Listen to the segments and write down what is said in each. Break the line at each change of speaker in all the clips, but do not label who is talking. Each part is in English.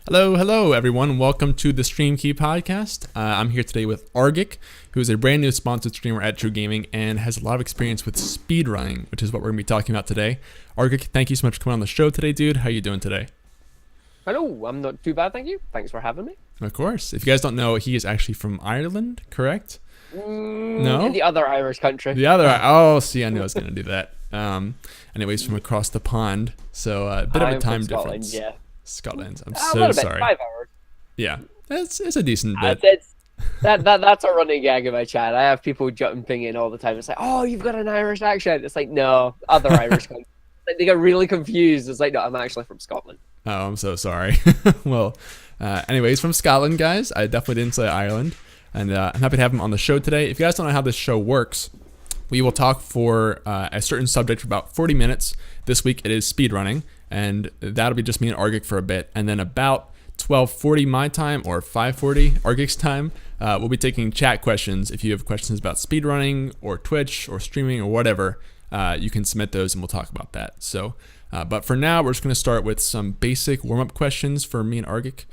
Hello, everyone. Welcome to the Stream Key podcast. I'm here today with Argick, who is a brand new sponsored streamer at TRUgaming and has a lot of experience with speedrunning, which is what we're going to be talking about today. Argick, thank you so much for coming on the show today, dude. How you doing today?
Hello, I'm not too bad, thank you. Thanks for having me.
Of course. If you guys don't know, he is actually from Ireland, correct? No?
The other Irish country.
The other, oh, see, I knew I was going to do that. Anyways, from across the pond, so a bit of a time difference.
Yeah.
Scotland. I'm
A
so
little bit,
sorry.
5 hours.
Yeah, it's a decent bit.
That's a running gag in my chat. I have people jumping in all the time. It's like, oh, you've got an Irish accent. It's like, no, other Irish country. Like, they get really confused. It's like, no, I'm actually from Scotland.
Oh, I'm so sorry. Well, anyways, from Scotland, guys. I definitely didn't say Ireland. And I'm happy to have him on the show today. If you guys don't know how this show works, we will talk for a certain subject for about 40 minutes. This week it is speedrunning. And that'll be just me and Argick for a bit. And then about 12:40 my time or 5:40 Argick's time, we'll be taking chat questions. If you have questions about speedrunning or Twitch or streaming or whatever, you can submit those and we'll talk about that. So, but for now, we're just going to start with some basic warm-up questions for me and Argick.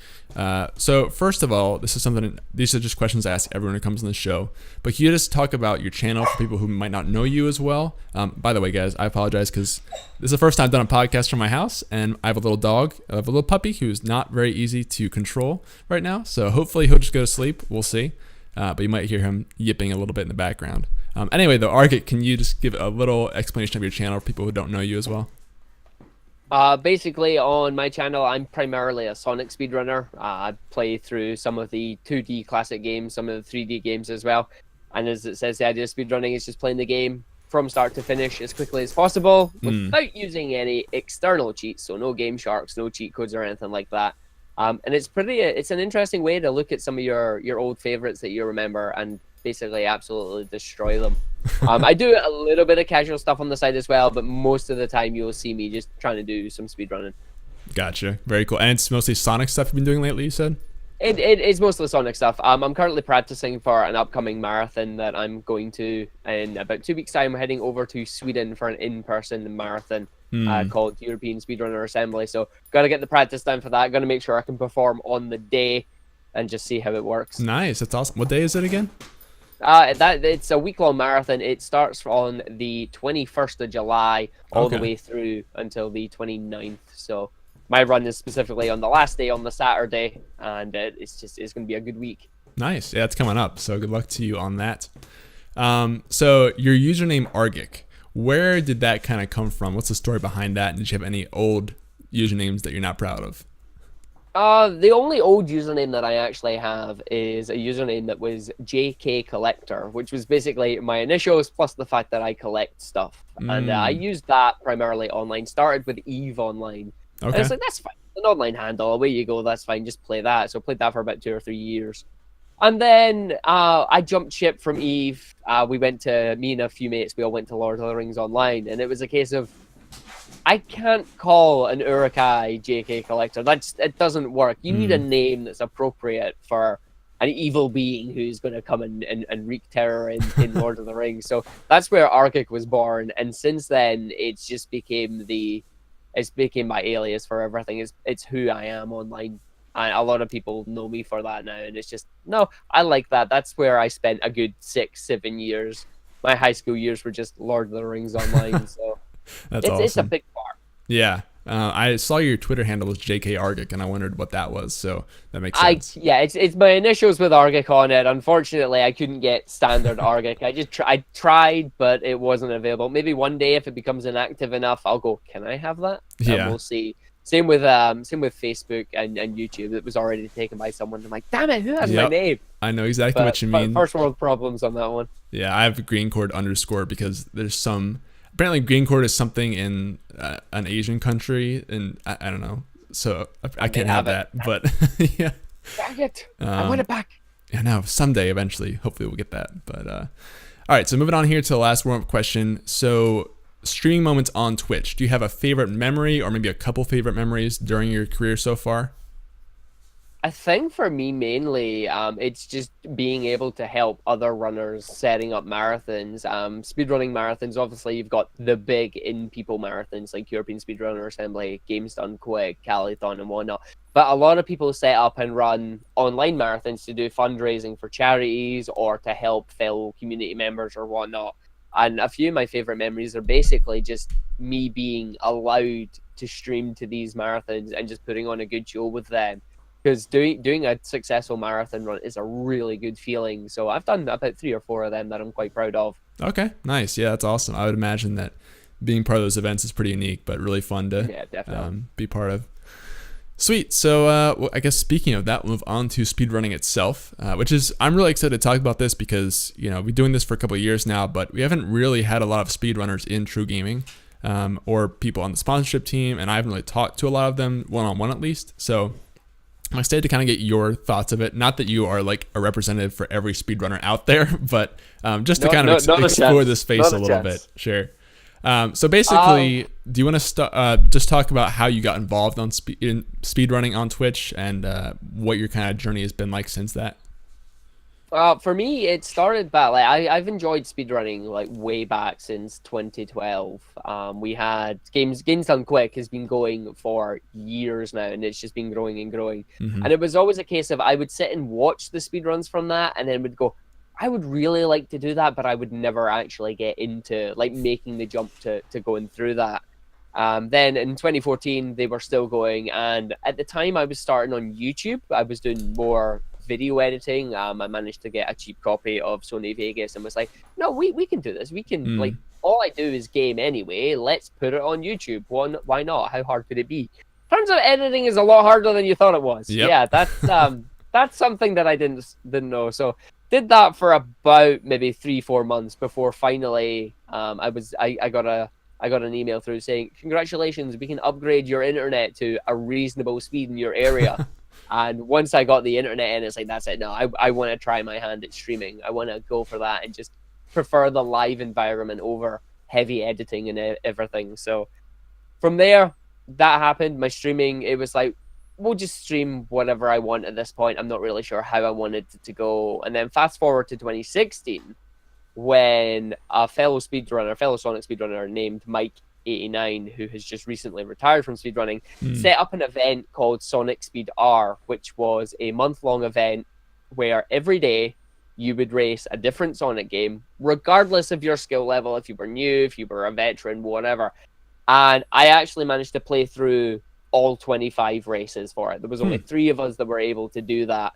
So first of all, these are just questions I ask everyone who comes on the show. But can you just talk about your channel for people who might not know you as well? By the way, guys, I apologize because this is the first time I've done a podcast from my house, and I have a little dog, I have a little puppy who's not very easy to control right now. So hopefully he'll just go to sleep. We'll see. But you might hear him yipping a little bit in the background. Anyway, though, Argick, can you just give a little explanation of your channel for people who don't know you as well?
Basically, on my channel, I'm primarily a Sonic speedrunner. I play through some of the 2D classic games, some of the 3D games as well. And as it says, the idea of speedrunning is just playing the game from start to finish as quickly as possible without using any external cheats. So no game sharks, no cheat codes or anything like that. And it's an interesting way to look at some of your old favorites that you remember and basically absolutely destroy them. I do a little bit of casual stuff on the side as well, but most of the time you'll see me just trying to do some speedrunning.
Gotcha. Very cool. And it's mostly Sonic stuff you've been doing lately, you said?
It's mostly Sonic stuff. I'm currently practicing for an upcoming marathon that I'm going to in about 2 weeks' time. We're heading over to Sweden for an in-person marathon called European Speedrunner Assembly. So got to get the practice done for that. Got to make sure I can perform on the day and just see how it works.
Nice. That's awesome. What day is it again?
It's a week-long marathon. It starts on the 21st of July all the way through until the 29th. So my run is specifically on the last day, on the Saturday, and it's going to be a good week.
Nice. Yeah, it's coming up. So good luck to you on that. So your username Argick, where did that kind of come from? What's the story behind that? And did you have any old usernames that you're not proud of?
The only old username that I actually have is a username that was JK Collector, which was basically my initials plus the fact that I collect stuff. And I used that primarily online. Started with EVE Online. Okay. And it's like, that's fine. An online handle, away you go, that's fine. Just play that. So I played that for about 2 or 3 years. And then I jumped ship from EVE. Me and a few mates, we all went to Lord of the Rings Online. And it was a case of, I can't call an Urukai JK Collector. It doesn't work. You need a name that's appropriate for an evil being who's going to come and wreak terror in Lord of the Rings. So that's where Argick was born. And since then, it's just became my alias for everything. It's who I am online. And a lot of people know me for that now. And it's just, no, I like that. That's where I spent a good 6-7 years. My high school years were just Lord of the Rings Online. So
awesome.
It's a big part.
Yeah. I saw your Twitter handle was JK Argick, and I wondered what that was. So that makes sense.
It's my initials with Argick on it. Unfortunately, I couldn't get standard Argick. I tried, but it wasn't available. Maybe one day, if it becomes inactive enough, I'll go, can I have that?
Yeah.
And we'll see. Same with Facebook and YouTube. It was already taken by someone. I'm like, damn it, who has my name?
I know exactly what you mean.
First world problems on that one.
Yeah, I have GreenChord _ because there's some. Apparently, GreenChord is something in an Asian country, and I don't know. So I can't have that. But yeah.
Dang it! I want it back.
Yeah, no, someday, eventually, hopefully we'll get that. But all right, so moving on here to the last warm-up question. So streaming moments on Twitch. Do you have a favorite memory or maybe a couple favorite memories during your career so far?
I think for me mainly, it's just being able to help other runners setting up marathons. Speedrunning marathons, obviously you've got the big in people marathons like European Speedrunner Assembly, Games Done Quick, Calithon and whatnot. But a lot of people set up and run online marathons to do fundraising for charities or to help fellow community members or whatnot. And a few of my favorite memories are basically just me being allowed to stream to these marathons and just putting on a good show with them, because doing a successful marathon run is a really good feeling. So I've done about 3 or 4 of them that I'm quite proud of.
Okay, nice. Yeah, that's awesome. I would imagine that being part of those events is pretty unique, but really fun to be part of. Sweet. So well, I guess speaking of that, we'll move on to speedrunning itself, which is, I'm really excited to talk about this because, you know, we've been doing this for a couple of years now, but we haven't really had a lot of speedrunners in TRUgaming, or people on the sponsorship team, and I haven't really talked to a lot of them one-on-one at least. So I'm excited to kind of get your thoughts of it. Not that you are like a representative for every speedrunner out there, but just to explore the space a little bit. Sure. So basically, do you want to just talk about how you got involved in speedrunning on Twitch and what your kind of journey has been like since that?
For me, it started back, like I've enjoyed speedrunning like way back since 2012. We had Games Done Quick has been going for years now, and it's just been growing and growing.
Mm-hmm.
And it was always a case of I would sit and watch the speedruns from that, and then would go, I would really like to do that, but I would never actually get into like making the jump to going through that. Then in 2014, they were still going, and at the time I was starting on YouTube. I was doing more video editing. I managed to get a cheap copy of Sony Vegas and was like, no, we can do this. We can like, all I do is game anyway. Let's put it on YouTube. Why not? How hard could it be? Turns out editing is a lot harder than you thought it was.
Yep.
Yeah, that's something that I didn't know. So did that for about maybe 3-4 months before finally I got an email through saying, congratulations, we can upgrade your internet to a reasonable speed in your area. And once I got the internet in, it's like, that's it. No, I want to try my hand at streaming. I want to go for that and just prefer the live environment over heavy editing and everything. So from there, that happened. My streaming, it was like, we'll just stream whatever I want at this point. I'm not really sure how I wanted it to go. And then fast forward to 2016, when a fellow Sonic speedrunner named Mike89, who has just recently retired from speedrunning, set up an event called Sonic Speed R, which was a month-long event where every day you would race a different Sonic game, regardless of your skill level, if you were new, if you were a veteran, whatever. And I actually managed to play through all 25 races for it. There was only 3 of us that were able to do that.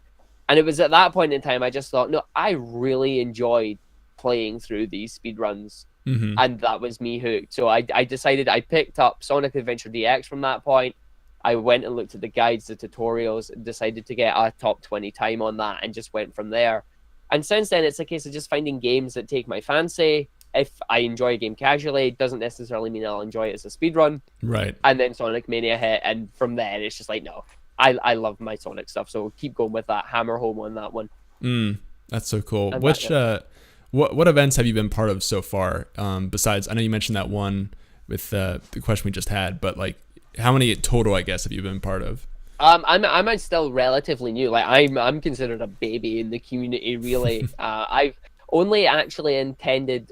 And it was at that point in time, I just thought, no, I really enjoyed playing through these speedruns. And that was me hooked. So I decided, I picked up Sonic Adventure DX from that point. I went and looked at the guides, the tutorials, decided to get a top 20 time on that, and just went from there. And since then, it's a case of just finding games that take my fancy. If I enjoy a game casually, it doesn't necessarily mean I'll enjoy it as a speedrun.
Right.
And then Sonic Mania hit, and from there, it's just like, no, I love my Sonic stuff, so keep going with that. Hammer home on that one.
That's so cool.
And
Which what events have you been part of so far? Besides, I know you mentioned that one with the question we just had, but like, how many total, I guess, have you been part of?
I'm still relatively new. Like I'm considered a baby in the community, really. I've only actually attended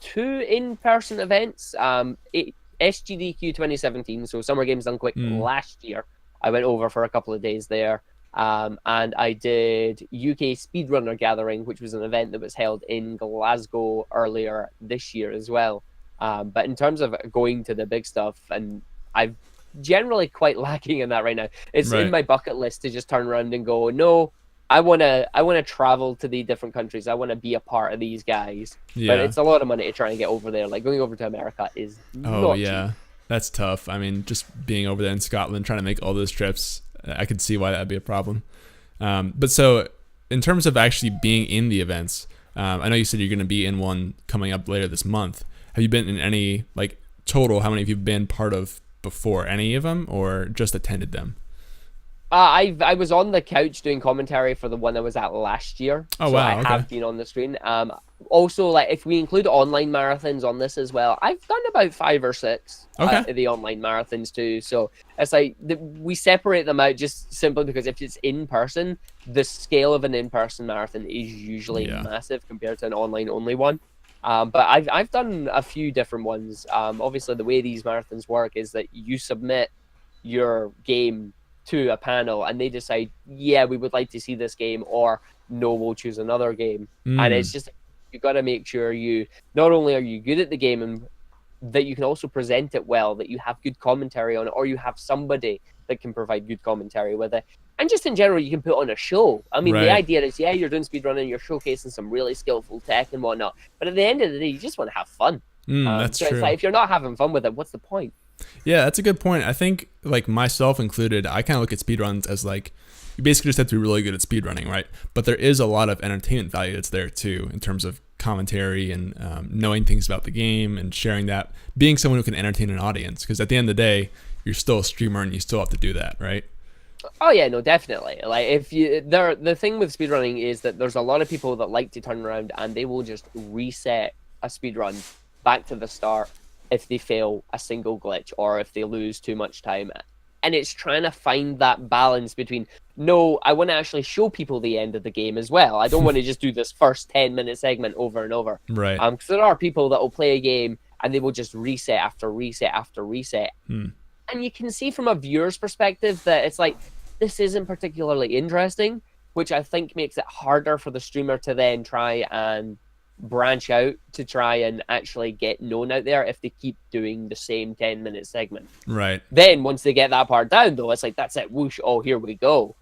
2 in-person events. SGDQ 2017, so Summer Games Done Quick last year. I went over for a couple of days there. And I did UK Speedrunner Gathering, which was an event that was held in Glasgow earlier this year as well. But in terms of going to the big stuff, and I'm generally quite lacking in that right now. It's in my bucket list to just turn around and go, no, I wanna travel to the different countries. I want to be a part of these guys. But it's a lot of money to try and get over there. Like going over to America is not cheap.
That's tough. I mean, just being over there in Scotland, trying to make all those trips, I could see why that'd be a problem. But so in terms of actually being in the events, I know you said you're going to be in one coming up later this month. Have you been in any, like, total, how many have you been part of before? Any of them, or just attended them?
I was on the couch doing commentary for the one I was at last year.
Oh,
So
wow,
I
okay.
have been on the screen. Also, like if we include online marathons on this as well, I've done about 5 or 6
Okay.
the online marathons too. So it's like we separate them out just simply because if it's in person, the scale of an in-person marathon is usually
Yeah.
massive compared to an online only one. But I've done a few different ones. Obviously, the way these marathons work is that you submit your game to a panel and they decide, yeah, we would like to see this game, or no, we'll choose another game. And it's just, you got to make sure you not only are you good at the game and that you can also present it well, that you have good commentary on it, or you have somebody that can provide good commentary with it. And just in general, you can put on a show. I mean, the
Right.
idea is, yeah, you're doing speedrunning, you're showcasing some really skillful tech and whatnot. But at the end of the day, you just want to have fun.
That's
So
true.
it's like, if you're not having fun with it, what's the point?
Yeah, that's a good point. I think, like myself included, I kind of look at speedruns as like, you basically just have to be really good at speedrunning, right? But there is a lot of entertainment value that's there too, in terms of commentary and knowing things about the game and sharing that, being someone who can entertain an audience. Because at the end of the day, you're still a streamer and you still have to do that, right?
Oh yeah, no, definitely. Like if you the thing with speedrunning is that there's a lot of people that like to turn around and they will just reset a speedrun back to the start if they fail a single glitch or if they lose too much time. And it's trying to find that balance between, no, I want to actually show people the end of the game as well. I don't want to just do this first 10-minute segment over and over.
Right.
Because there are people that will play a game and they will just reset after reset after reset. And you can see from a viewer's perspective that it's like, this isn't particularly interesting, which I think makes it harder for the streamer to then try and branch out to try and actually get known out there if they keep doing the same 10-minute segment.
Right.
Then once they get that part down, though, it's like, that's it, whoosh, oh, here we go.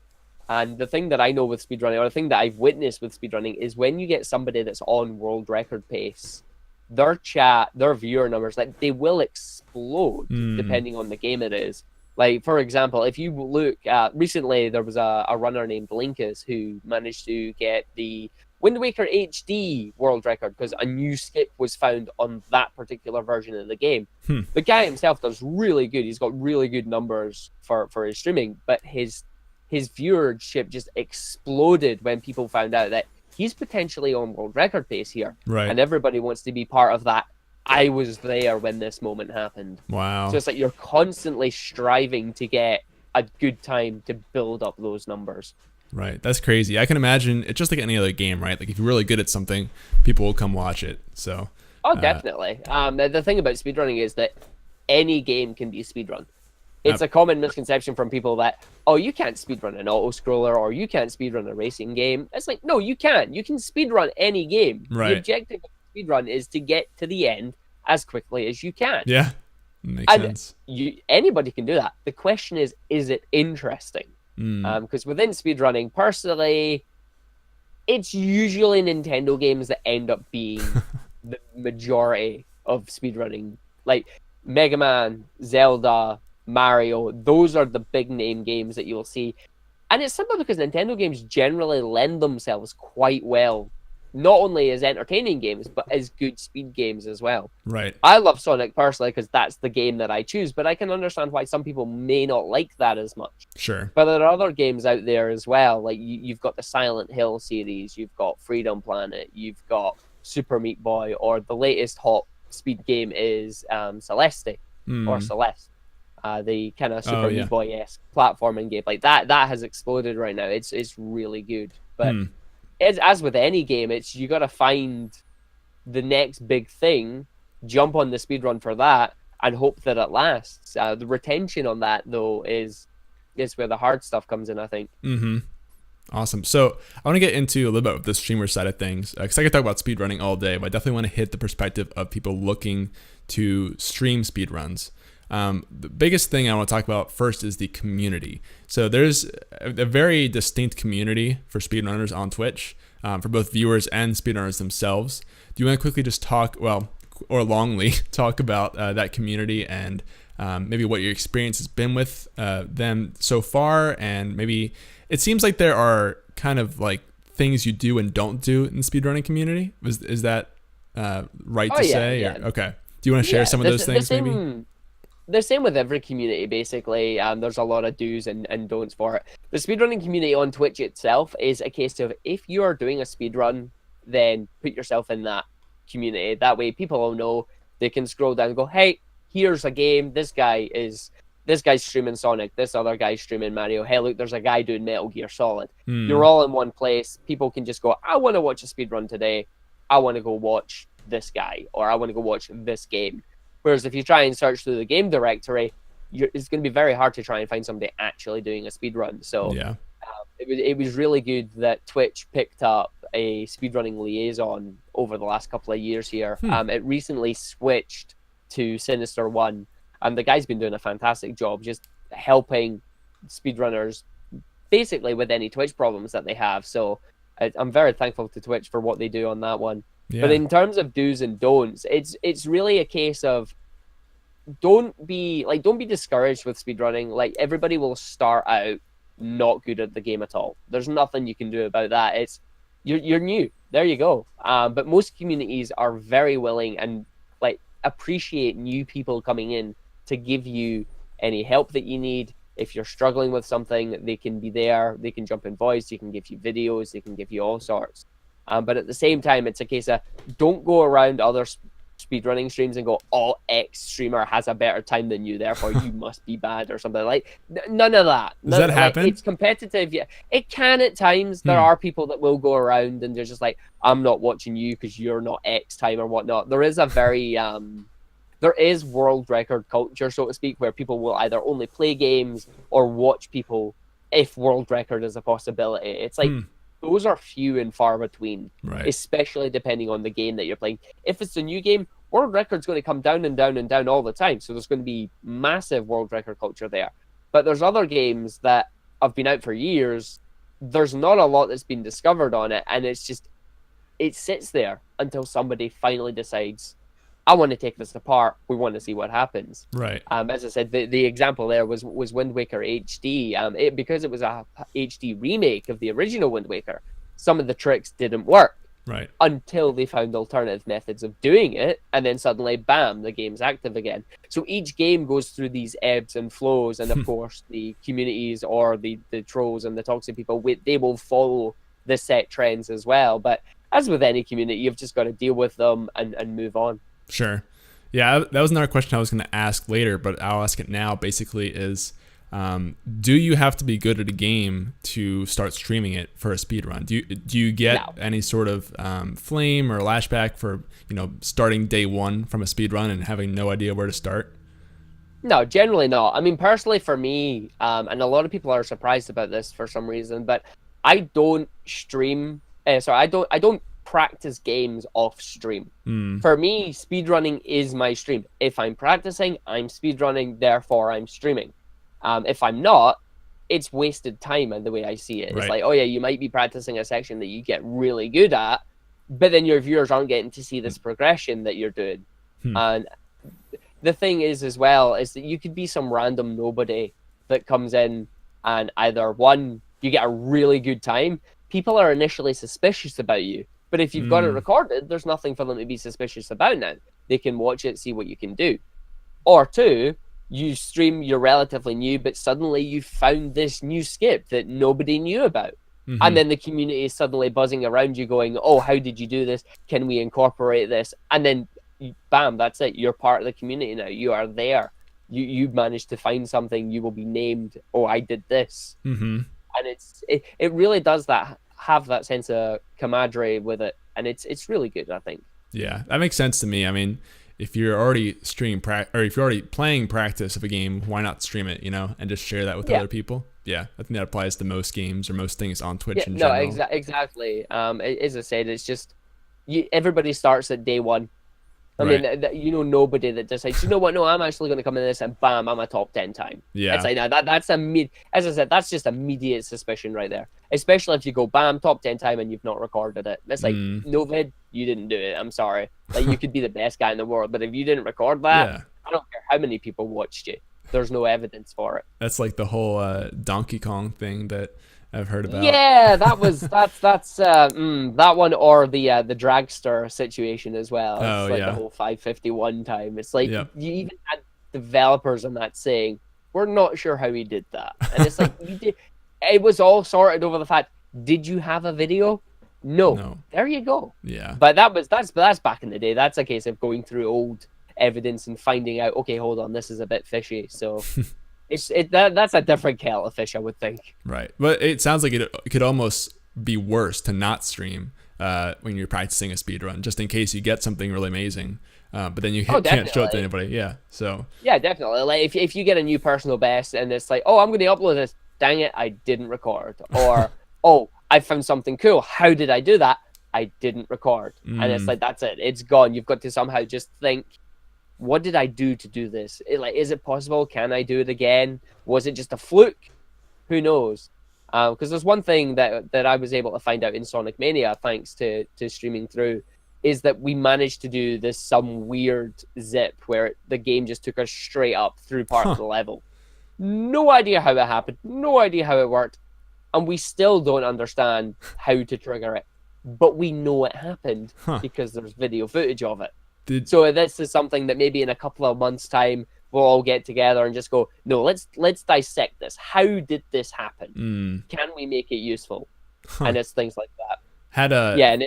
And the thing that I know with speedrunning, or the thing that I've witnessed with speedrunning, is when you get somebody that's on world record pace, their chat, their viewer numbers, like they will explode depending on the game it is. Like, for example, if you look at recently, there was a runner named Linkus who managed to get the Wind Waker HD world record because a new skip was found on that particular version of the game. The guy himself does really good. He's got really good numbers for his streaming, but his viewership just exploded when people found out that he's potentially on world record pace here.
Right.
And everybody wants to be part of that. I was there when this moment happened.
Wow.
So it's like you're constantly striving to get a good time to build up those numbers.
Right. That's crazy. I can imagine it's just like any other game, right? Like if you're really good at something, people will come watch it. So.
Oh, definitely. The thing about speedrunning is that any game can be a speedrun. It's a common misconception from people that, oh, you can't speedrun an auto-scroller or you can't speedrun a racing game. It's like, no, you can. You can speedrun any game.
Right.
The objective of speedrun is to get to the end as quickly as you can.
Yeah. Makes sense.
Anybody can do that. The question is it interesting? Because within speedrunning, personally, it's usually Nintendo games that end up being the majority of speedrunning. Like Mega Man, Zelda, Mario, those are the big name games that you'll see. And it's simply because Nintendo games generally lend themselves quite well, not only as entertaining games, but as good speed games as well.
Right.
I love Sonic personally because that's the game that I choose, but I can understand why some people may not like that as much.
Sure.
But there are other games out there as well, like you've got the Silent Hill series, you've got Freedom Planet, you've got Super Meat Boy, or the latest hot speed game is Celeste, or Celeste. The kind of Super Meat Boy-esque platforming game. Like that has exploded right now. It's really good. But as with any game, it's you got to find the next big thing, jump on the speedrun for that, and hope that it lasts. The retention on that, though, is where the hard stuff comes in, I think.
Awesome. So I want to get into a little bit of the streamer side of things, because I could talk about speedrunning all day, but I definitely want to hit the perspective of people looking to stream speedruns. The biggest thing I want to talk about first is the community. So there's a very distinct community for speedrunners on Twitch, for both viewers and speedrunners themselves. Do you want to quickly just talk, or longly talk about that community and maybe what your experience has been with them so far? And maybe it seems like there are kind of like things you do and don't do in the speedrunning community. Is that right to say?
Yeah.
Or, okay. Do you want to share some of those things maybe?
the same with every community, basically. There's a lot of do's and don'ts for it. The speedrunning community on Twitch itself is a case of, if you are doing a speedrun, then put yourself in that community. That way people will know. They can scroll down and go, hey, here's a game. This guy's streaming Sonic. This other guy's streaming Mario. Hey, look, there's a guy doing Metal Gear Solid. You're all in one place. People can just go, I want to watch a speedrun today. I want to go watch this guy, or I want to go watch this game. Whereas if you try and search through the game directory, it's going to be very hard to try and find somebody actually doing a speedrun. So
Yeah.
it was really good that Twitch picked up a speedrunning liaison over the last couple of years here. It recently switched to Sinister One, and the guy's been doing a fantastic job just helping speedrunners basically with any Twitch problems that they have. So I'm very thankful to Twitch for what they do on that one.
Yeah.
But in terms of do's and don'ts, it's really a case of don't be discouraged with speedrunning. Like, everybody will start out not good at the game at all. There's nothing you can do about that. It's you're new. There you go. But most communities are very willing and like appreciate new people coming in to give you any help that you need. If you're struggling with something, they can be there. They can jump in voice. They can give you videos. They can give you all sorts. But at the same time, it's a case of don't go around other speedrunning streams and go, oh, X streamer has a better time than you, therefore you must be bad or something. Like, none of that.
Does that happen?
It's competitive. Yeah, it can at times. There are people that will go around and they're just like, I'm not watching you because you're not X time or whatnot. There is a very there is world record culture, so to speak, where people will either only play games or watch people if world record is a possibility. It's like those are few and far between,
right,
especially depending on the game that you're playing. If it's a new game, world record's going to come down and down and down all the time, so there's going to be massive world record culture there. But there's other games that have been out for years, there's not a lot that's been discovered on it, and it's just, it sits there until somebody finally decides, I want to take this apart. We want to see what happens.
Right.
As I said, the example there was Wind Waker HD. Because it was a HD remake of the original Wind Waker, some of the tricks didn't work.
Right.
Until they found alternative methods of doing it, and then suddenly, bam, the game's active again. So each game goes through these ebbs and flows, and of course, the communities or the trolls and the toxic people, they will follow the set trends as well. But as with any community, you've just got to deal with them and move on.
Sure. Yeah, that was another question I was going to ask later, but I'll ask it now. Basically, is do you have to be good at a game to start streaming it for a speed run? Do you get any sort of flame or lashback for starting day one from a speed run and having no idea where to start?
No, generally not. I mean, personally for me, and a lot of people are surprised about this for some reason, but I don't stream. I don't practice games off stream. For me, speedrunning is my stream. If I'm practicing, I'm speedrunning, therefore I'm streaming. If I'm not, it's wasted time in the way I see it. Right. It's like, oh yeah, you might be practicing a section that you get really good at, but then your viewers aren't getting to see this progression that you're doing. And the thing is as well, is that you could be some random nobody that comes in and either one, you get a really good time. People are initially suspicious about you. But if you've got it recorded, there's nothing for them to be suspicious about now. They can watch it, see what you can do. Or two, you stream, you're relatively new, but suddenly you found this new skip that nobody knew about. And then the community is suddenly buzzing around you going, oh, how did you do this? Can we incorporate this? And then, bam, that's it. You're part of the community now. You are there. You've managed to find something. You will be named, oh, I did this. And it really does have that sense of camaraderie with it, and it's really good, I think.
Yeah, that makes sense to me. I mean, if you're already if you're already playing practice of a game, why not stream it, and just share that with other people? Yeah, I think that applies to most games or most things on Twitch in general.
No, exactly. As I said, it's just everybody starts at day one. I mean, nobody that decides, no, I'm actually going to come in this and bam, I'm a top 10 time. Yeah. It's like, that's as I said, that's just immediate suspicion right there. Especially if you go bam, top 10 time and you've not recorded it. It's like, no vid, you didn't do it. I'm sorry. Like, you could be the best guy in the world, but if you didn't record that, I don't care how many people watched you. There's no evidence for it.
That's like the whole Donkey Kong thing that I've heard about.
Yeah, that's that one, or the dragster situation as well. It's like the whole 551 time. It's like you even had developers and that saying, we're not sure how he did that. And it's like, you did. It was all sorted over the fact, did you have a video? No. There you go.
Yeah.
But that's back in the day. That's a case of going through old evidence and finding out, okay, hold on, this is a bit fishy. So that's a different kettle of fish, I would think.
Right. But it sounds like it could almost be worse to not stream when you're practicing a speed run, just in case you get something really amazing. But then you can't show it to anybody. Yeah. So. Yeah,
definitely. Like if you get a new personal best and it's like, oh, I'm going to upload this. Dang it, I didn't record. Or, oh, I found something cool. How did I do that? I didn't record. And it's like, that's it. It's gone. You've got to somehow just think, what did I do to do this? Is it possible? Can I do it again? Was it just a fluke? Who knows? Because there's one thing that I was able to find out in Sonic Mania, thanks to streaming through, is that we managed to do this some weird zip where the game just took us straight up through part of the level. No idea how it happened. No idea how it worked. And we still don't understand how to trigger it. But we know it happened because there's video footage of it. So this is something that maybe in a couple of months' time, we'll all get together and just go, no, let's dissect this. How did this happen? Can we make it useful? And it's things like that. Yeah, and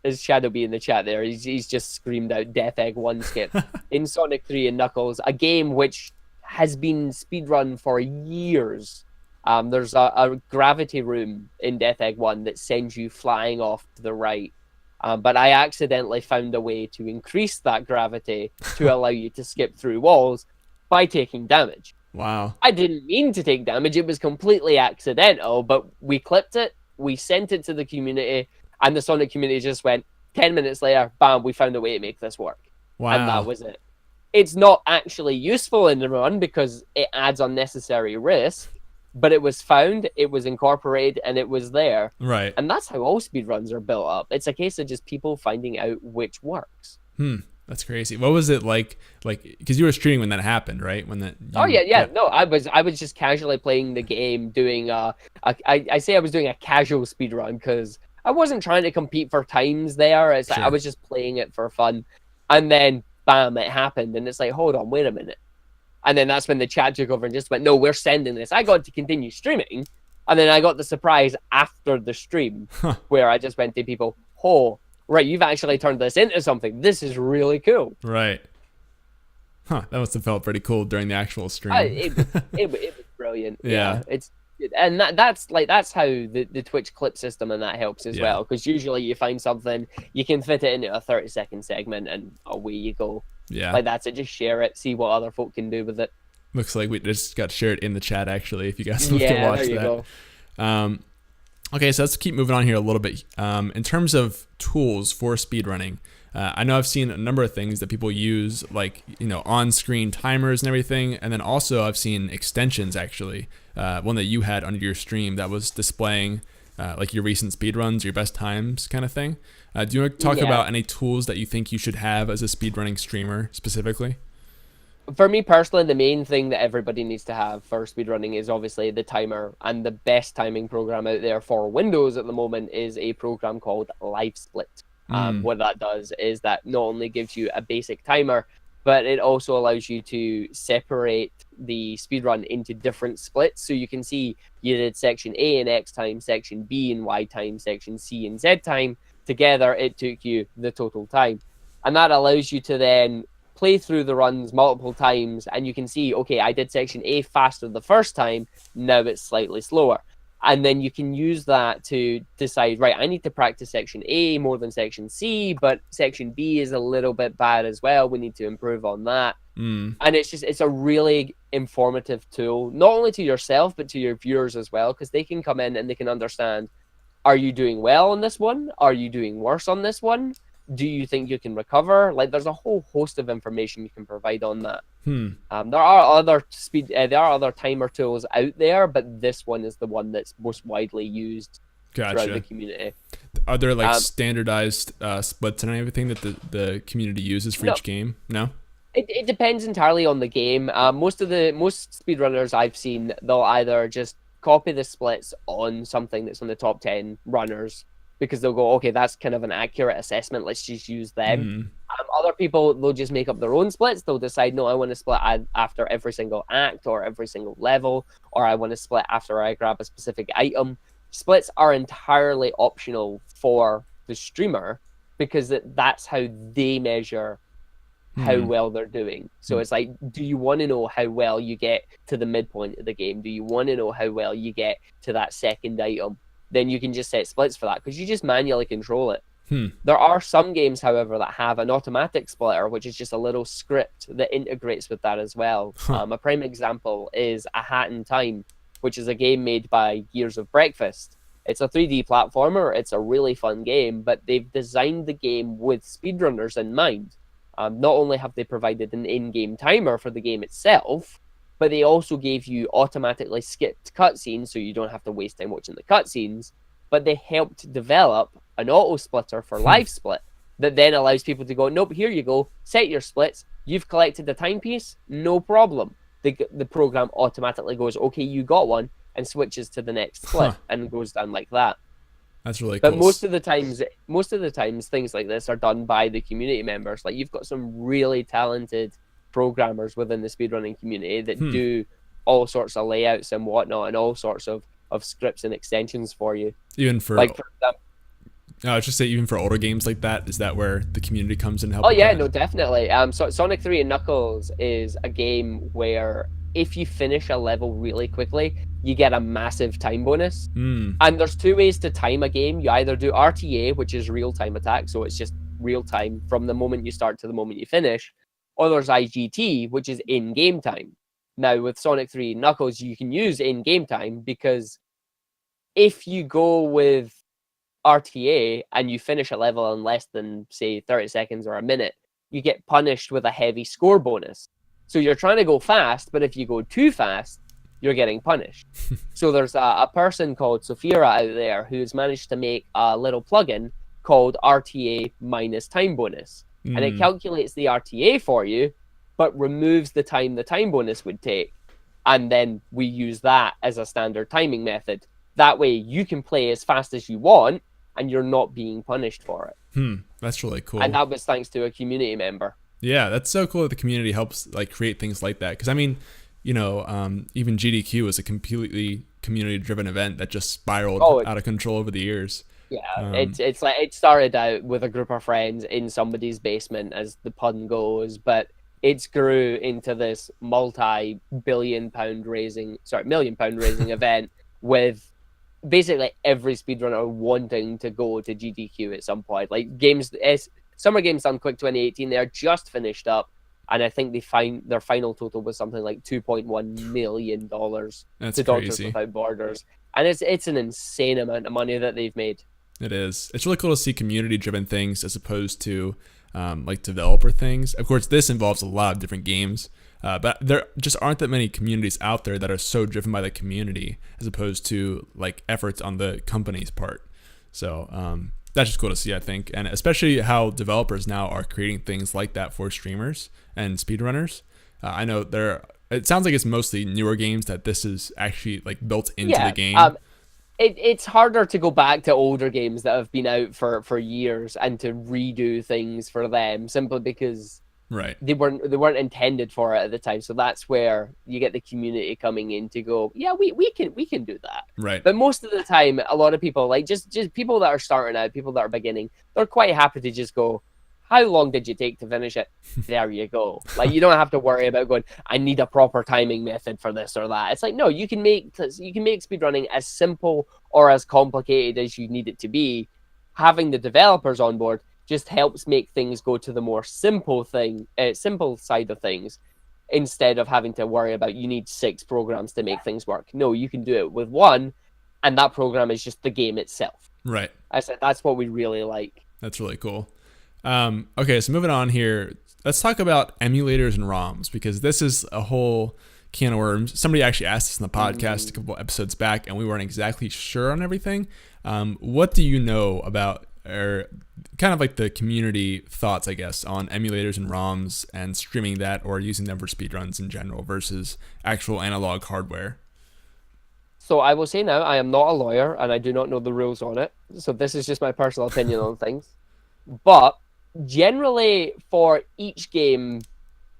it's Shadow B in the chat there. He's just screamed out Death Egg 1 skip. In Sonic 3 and Knuckles, a game which has been speedrun for years. There's a gravity room in Death Egg 1 that sends you flying off to the right. But I accidentally found a way to increase that gravity to allow you to skip through walls by taking damage.
Wow.
I didn't mean to take damage. It was completely accidental, but we clipped it, we sent it to the community, and the Sonic community just went, 10 minutes later, bam, we found a way to make this work.
Wow.
And that was it. It's not actually useful in the run because it adds unnecessary risk, but it was found, it was incorporated, and it was there.
Right.
And that's how all speedruns are built up. It's a case of just people finding out which works.
That's crazy. What was it like, because you were streaming when that happened, right? When that.
No, I was just casually playing the game, doing I say I was doing a casual speedrun because I wasn't trying to compete for times there. It's like I was just playing it for fun. And then, bam, it happened. And it's like, hold on, wait a minute. And then that's when the chat took over and just went, no, we're sending this. I got to continue streaming. And then I got the surprise after the stream where I just went to people, oh, right, you've actually turned this into something. This is really cool.
Right. That must have felt pretty cool during the actual stream.
It was brilliant.
Yeah.
And that's how the Twitch clip system and that helps as well. Because usually you find something, you can fit it into a 30-second segment and away you go.
Yeah.
Like that's it. Just share it, see what other folk can do with it.
Looks like we just got shared in the chat, actually, if you guys want to watch
there you
that.
Go.
Okay, so let's keep moving on here a little bit. In terms of tools for speedrunning, I know I've seen a number of things that people use, like, on-screen timers and everything. And then also I've seen extensions, actually. One that you had under your stream that was displaying like your recent speedruns, your best times kind of thing. Do you want to talk about any tools that you think you should have as a speedrunning streamer specifically?
For me personally, the main thing that everybody needs to have for speedrunning is obviously the timer, and the best timing program out there for Windows at the moment is a program called LiveSplit. What that does is that not only gives you a basic timer, but it also allows you to separate the speedrun into different splits. So you can see you did section A in X time, section B in Y time, section C in Z time. Together, it took you the total time. And that allows you to then play through the runs multiple times, and you can see, okay, I did section A faster the first time, now it's slightly slower. And then you can use that to decide, right, I need to practice section A more than section C, but section B is a little bit bad as well. We need to improve on that. And it's a really informative tool, not only to yourself, but to your viewers as well, because they can come in and they can understand, are you doing well on this one? Are you doing worse on this one? Do you think you can recover? Like, there's a whole host of information you can provide on that. There are other timer tools out there, but this one is the one that's most widely used throughout the community.
Are there like standardized splits and everything that the community uses for each game? No.
It depends entirely on the game. Most speedrunners I've seen, they'll either just copy the splits on something that's on the top 10 runners, because they'll go, okay, that's kind of an accurate assessment, let's just use them. Other people, they'll just make up their own splits. They'll decide, no, I want to split after every single act or every single level, or I want to split after I grab a specific item. Splits are entirely optional for the streamer because that's how they measure how well they're doing. So it's like, do you want to know how well you get to the midpoint of the game? Do you want to know how well you get to that second item? Then you can just set splits for that because you just manually control it. There are some games, however, that have an automatic splitter, which is just a little script that integrates with that as well. A prime example is A Hat in Time, which is a game made by Gears of Breakfast. It's a 3D platformer. It's a really fun game, but they've designed the game with speedrunners in mind. Not only have they provided an in-game timer for the game itself, but they also gave you automatically skipped cutscenes, so you don't have to waste time watching the cutscenes. But they helped develop an auto splitter for live split that then allows people to go, nope, here you go, set your splits. You've collected the timepiece, no problem. The program automatically goes, okay, you got one, and switches to the next split and goes down like that.
That's really cool.
But most of the times, things like this are done by the community members. Like, you've got some really talented programmers within the speedrunning community that do all sorts of layouts and whatnot, and all sorts of scripts and extensions for you.
Even for,
like, for example,
I was just say, even for older games like that, is that where the community comes in and helps?
Oh yeah, no, definitely. So Sonic 3 and Knuckles is a game where if you finish a level really quickly, you get a massive time bonus. And there's two ways to time a game. You either do RTA, which is real-time attack, so it's just real-time from the moment you start to the moment you finish, or there's IGT, which is in-game time. Now, with Sonic 3 and Knuckles, you can use in-game time because if you go with RTA and you finish a level in less than, say, 30 seconds or a minute, you get punished with a heavy score bonus. So you're trying to go fast, but if you go too fast, you're getting punished. So there's a person called Sophia out there who's managed to make a little plugin called RTA minus time bonus. And it calculates the RTA for you, but removes the time bonus would take. And then we use that as a standard timing method. That way you can play as fast as you want, and you're not being punished for it.
That's really cool.
And that was thanks to a community member.
Yeah, that's so cool that the community helps like create things like that. Because I mean, you know, even GDQ was a completely community-driven event that just spiraled out of control over the years.
Yeah, it's like it started out with a group of friends in somebody's basement, as the pun goes, but it's grew into this million pound raising event with basically every speedrunner wanting to go to GDQ at some point. Like Summer Games Done Quick 2018, they're just finished up, and I think their final total was something like $2.1 million
That's
to Doctors
crazy.
Without Borders, and it's an insane amount of money that they've made.
It is. It's really cool to see community-driven things as opposed to like developer things. Of course, this involves a lot of different games, but there just aren't that many communities out there that are so driven by the community as opposed to like efforts on the company's part. So that's just cool to see, I think, and especially how developers now are creating things like that for streamers and speedrunners. I know it sounds like it's mostly newer games that this is actually like built into the game.
It's harder to go back to older games that have been out for years and to redo things for them simply because they weren't intended for it at the time. So that's where you get the community coming in to go, yeah, we can do that.
Right.
But most of the time, a lot of people, like just people that are starting out, people that are beginning, they're quite happy to just go, how long did you take to finish it? There you go. Like, you don't have to worry about going, I need a proper timing method for this or that. It's like, no, you can make speedrunning as simple or as complicated as you need it to be. Having the developers on board just helps make things go to the more simple side of things, instead of having to worry about you need 6 programs to make things work. No, you can do it with one, and that program is just the game itself.
Right.
I said that's what we really like.
That's really cool. Okay, so moving on here, let's talk about emulators and ROMs, because this is a whole can of worms. Somebody actually asked us in the podcast a couple episodes back, and we weren't exactly sure on everything. What do you know about, or kind of like the community thoughts, I guess, on emulators and ROMs and streaming that or using them for speedruns in general versus actual analog hardware?
So I will say now, I am not a lawyer and I do not know the rules on it. So this is just my personal opinion on things. But Generally, for each game,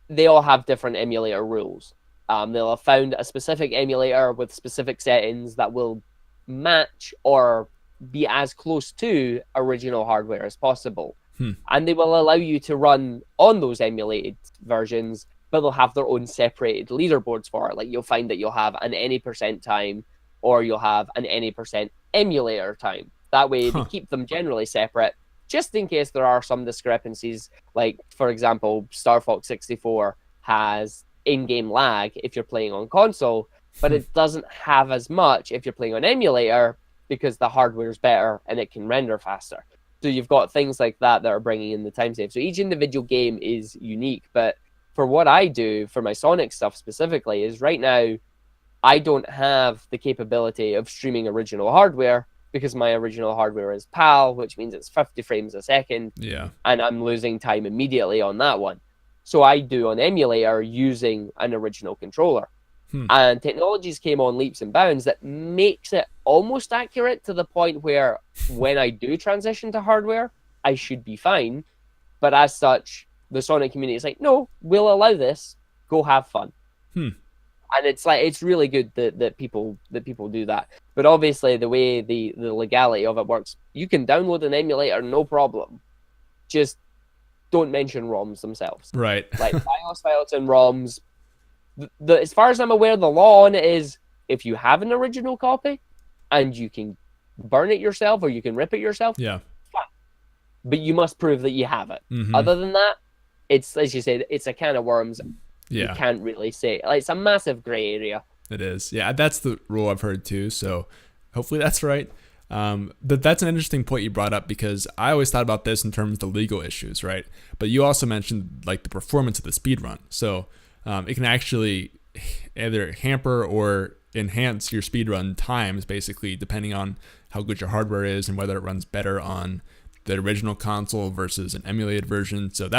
they all have different emulator rules. They'll have found a specific emulator with specific settings that will match or be as close to original hardware as possible. And they will allow you to run on those emulated versions, but they'll have their own separated leaderboards for it. Like you'll find that you'll have an any percent time, or you'll have an any percent emulator time. That way, they keep them generally separate, just in case there are some discrepancies. Like, for example, Star Fox 64 has in-game lag if you're playing on console, but it doesn't have as much if you're playing on emulator because the hardware is better and it can render faster. So you've got things like that that are bringing in the time save. So each individual game is unique. But for what I do, for my Sonic stuff specifically, is right now I don't have the capability of streaming original hardware because my original hardware is PAL, which means it's 50 frames a second.
Yeah.
And I'm losing time immediately on that one. So I do on emulator using an original controller. And technologies came on leaps and bounds that makes it almost accurate to the point where when I do transition to hardware, I should be fine. But as such, the Sonic community is like, no, we'll allow this. Go have fun. And it's like, it's really good that people do that. But obviously, the way the legality of it works, you can download an emulator, no problem. Just don't mention ROMs themselves.
Right.
Like BIOS files and ROMs. As far as I'm aware, the law on it is if you have an original copy and you can burn it yourself or you can rip it yourself,
yeah,
fine. But you must prove that you have it. Other than that, it's, as you said, it's a can of worms.
Yeah.
You can't really say. Like, it's a massive gray area.
It is. Yeah, that's the rule I've heard too. So hopefully that's right. That's an interesting point you brought up because I always thought about this in terms of the legal issues, right? But you also mentioned like the performance of the speedrun. So it can actually either hamper or enhance your speedrun times, basically, depending on how good your hardware is and whether it runs better on the original console versus an emulated version. So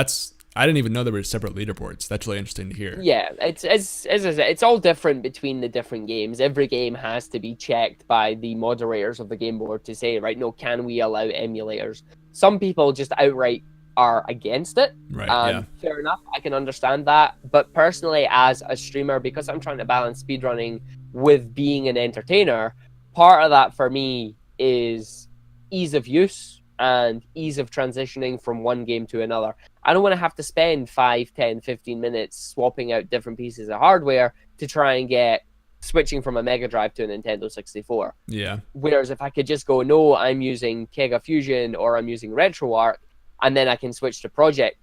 I didn't even know there were separate leaderboards. That's really interesting to hear.
Yeah, it's as I said, it's all different between the different games. Every game has to be checked by the moderators of the game board to say, right, no, can we allow emulators? Some people just outright are against it.
Right. Yeah.
Fair enough. I can understand that. But personally, as a streamer, because I'm trying to balance speedrunning with being an entertainer, part of that for me is ease of use and ease of transitioning from one game to another. I don't want to have to spend 5, 10, 15 minutes swapping out different pieces of hardware to try and get switching from a Mega Drive to a Nintendo 64.
Yeah.
Whereas if I could just go, no, I'm using Kega Fusion or I'm using RetroArch, and then I can switch to Project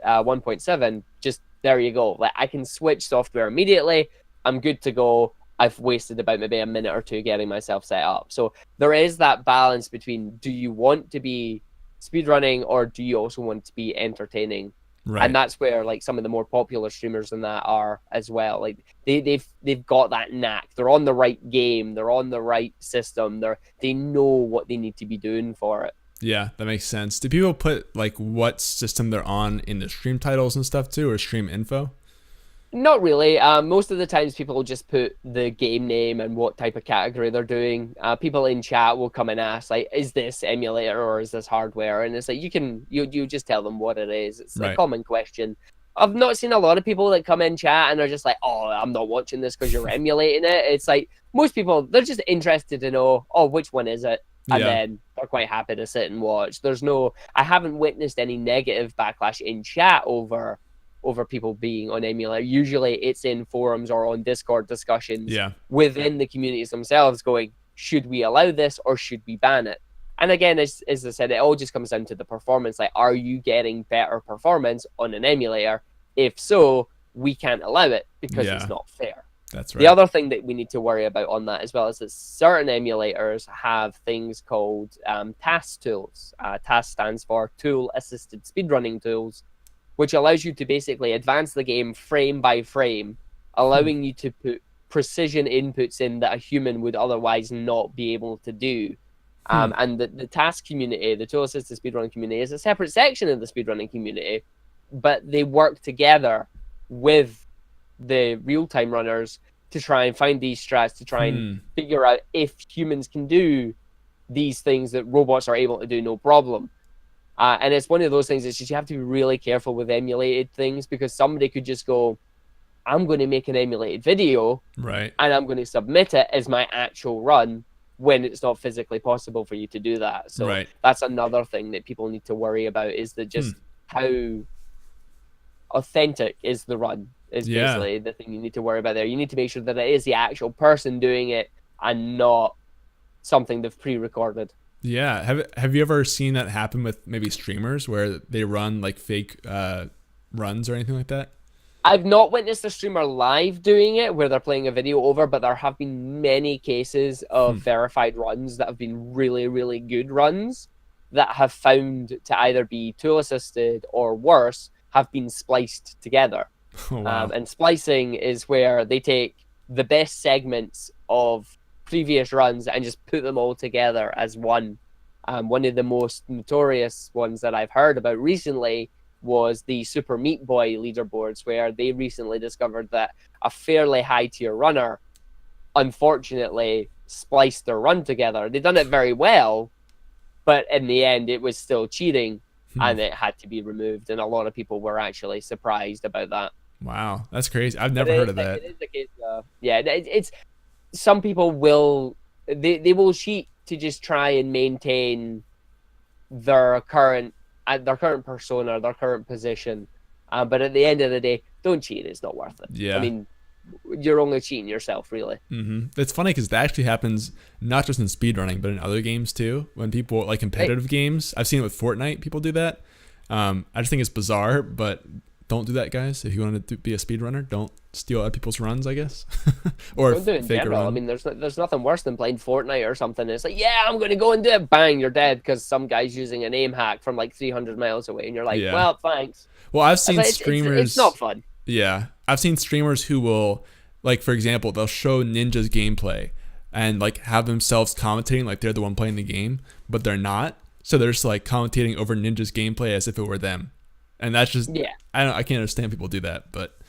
1.7, just there you go. Like, I can switch software immediately. I'm good to go. I've wasted about maybe a minute or two getting myself set up. So there is that balance between, do you want to be speedrunning or do you also want to be entertaining? Right. And that's where like some of the more popular streamers in that are as well. Like they've got that knack. They're on the right game. They're on the right system. They know what they need to be doing for it.
Yeah, that makes sense. Do people put like what system they're on in the stream titles and stuff too, or stream info?
Not really. Most of the times people will just put the game name and what type of category they're doing. People in chat will come and ask, like, is this emulator or is this hardware? And it's like, you just tell them what it is. It's a common question. I've not seen a lot of people that come in chat and are just like, oh, I'm not watching this because you're emulating it. It's like, most people, they're just interested to know, oh, which one is it? And then they're quite happy to sit and watch. I haven't witnessed any negative backlash in chat over people being on emulator. Usually it's in forums or on Discord discussions within the communities themselves going, should we allow this or should we ban it? And again, as I said, it all just comes down to the performance. Like, are you getting better performance on an emulator? If so, we can't allow it because it's not fair.
That's right.
The other thing that we need to worry about on that as well is that certain emulators have things called TAS tools. TAS stands for Tool Assisted Speedrunning Tools, which allows you to basically advance the game frame by frame, allowing you to put precision inputs in that a human would otherwise not be able to do. And the TAS community, the Tool Assisted Speedrunning community, is a separate section of the speedrunning community, but they work together with the real-time runners to try and find these strats, to try and figure out if humans can do these things that robots are able to do no problem. And it's one of those things. It's just you have to be really careful with emulated things, because somebody could just go, I'm going to make an emulated video,
Right.
and I'm going to submit it as my actual run, when it's not physically possible for you to do that. So
Right.
that's another thing that people need to worry about, is that just how authentic is the run is basically the thing you need to worry about there. You need to make sure that it is the actual person doing it and not something they've pre-recorded.
Yeah. Have you ever seen that happen with maybe streamers where they run like fake runs or anything like that?
I've not witnessed a streamer live doing it where they're playing a video over, but there have been many cases of verified runs that have been really, really good runs that have found to either be tool assisted or worse, have been spliced together.
Oh, wow.
And splicing is where they take the best segments of previous runs and just put them all together as one. One of the most notorious ones that I've heard about recently was the Super Meat Boy leaderboards, where they recently discovered that a fairly high tier runner unfortunately spliced their run together. They done it very well, but in the end it was still cheating and it had to be removed, and a lot of people were actually surprised about that.
Wow, that's crazy. I've never heard of that.
It is the case, yeah, it's some people will they will cheat to just try and maintain their current persona, their current position. But at the end of the day, don't cheat. It's not worth it.
Yeah.
I mean, you're only cheating yourself, really.
It's funny because that actually happens not just in speedrunning, but in other games too. When people, like competitive games, I've seen it with Fortnite, people do that. I just think it's bizarre, but don't do that, guys. If you want to be a speedrunner, don't steal other people's runs, I guess. Or
don't do it in
fake
general.
a run.
I mean, there's nothing worse than playing Fortnite or something. It's like, yeah, I'm going to go and do it. Bang, you're dead because some guy's using an aim hack from like 300 miles away. And you're like, well, thanks.
Well, I've seen
like,
streamers.
It's not fun.
Yeah. I've seen streamers who will, like, for example, they'll show Ninja's gameplay and like have themselves commentating like they're the one playing the game, but they're not. So they're just like commentating over Ninja's gameplay as if it were them. And that's just, I can't understand people do that, but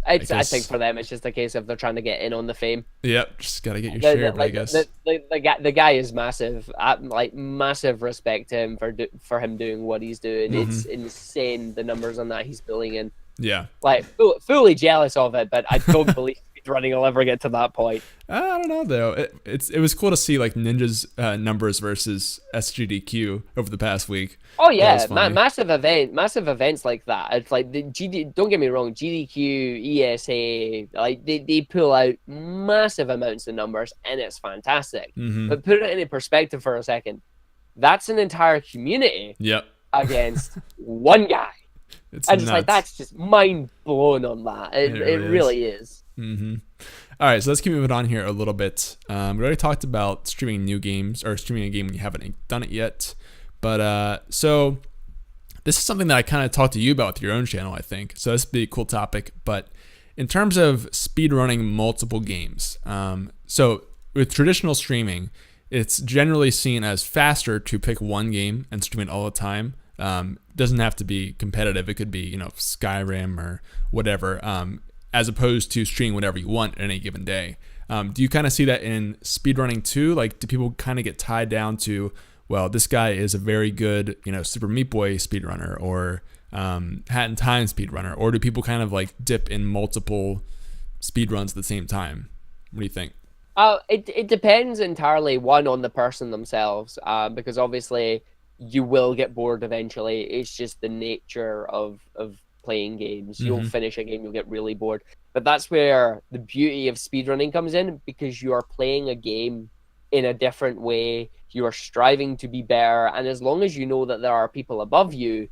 I think for them it's just a case of they're trying to get in on the fame.
Yep, just gotta get your share, I guess.
The guy is massive. Like massive respect to him for him doing what he's doing. It's insane the numbers on that he's pulling in.
Yeah,
like fully jealous of it, but I don't believe running will ever get to that point.
I don't know though. It was cool to see like Ninja's numbers versus SGDQ over the past week.
Oh yeah, massive events like that. It's like the GD. Don't get me wrong, GDQ, ESA, like they pull out massive amounts of numbers, and it's fantastic. But put it in perspective for a second. That's an entire community.
Yep.
Against one guy.
It's
just like that's just mind blown on that. It really is.
All right, so let's keep moving on here a little bit. We already talked about streaming new games or streaming a game when you haven't done it yet. But so this is something that I kind of talked to you about with your own channel, I think. So this would be a cool topic. But in terms of speedrunning multiple games, so with traditional streaming, it's generally seen as faster to pick one game and stream it all the time. Doesn't have to be competitive. It could be, Skyrim or whatever, as opposed to streaming whatever you want at any given day. Do you kind of see that in speedrunning too? Like, do people kind of get tied down to, well, this guy is a very good, Super Meat Boy speedrunner or Hat in Time speedrunner, or do people kind of like dip in multiple speedruns at the same time? What do you think?
It depends entirely, one, on the person themselves, because obviously you will get bored eventually. It's just the nature of playing games. You'll finish a game, you'll get really bored. But that's where the beauty of speedrunning comes in, because you are playing a game in a different way. You are striving to be better, and as long as you know that there are people above you,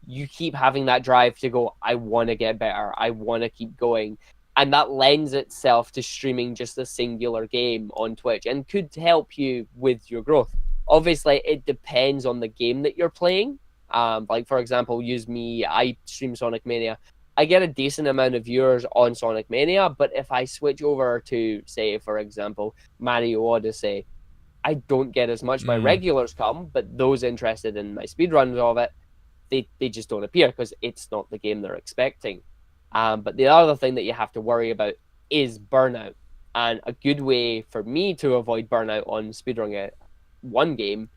you keep having that drive to go, I want to get better, I want to keep going. And that lends itself to streaming just a singular game on Twitch and could help you with your growth. Obviously, it depends on the game that you're playing. Like, for example, use me, I stream Sonic Mania. I get a decent amount of viewers on Sonic Mania, but if I switch over to, say, for example, Mario Odyssey, I don't get as much. My regulars come, but those interested in my speedruns of it, they just don't appear because it's not the game they're expecting. But the other thing that you have to worry about is burnout. And a good way for me to avoid burnout on speedrunning one game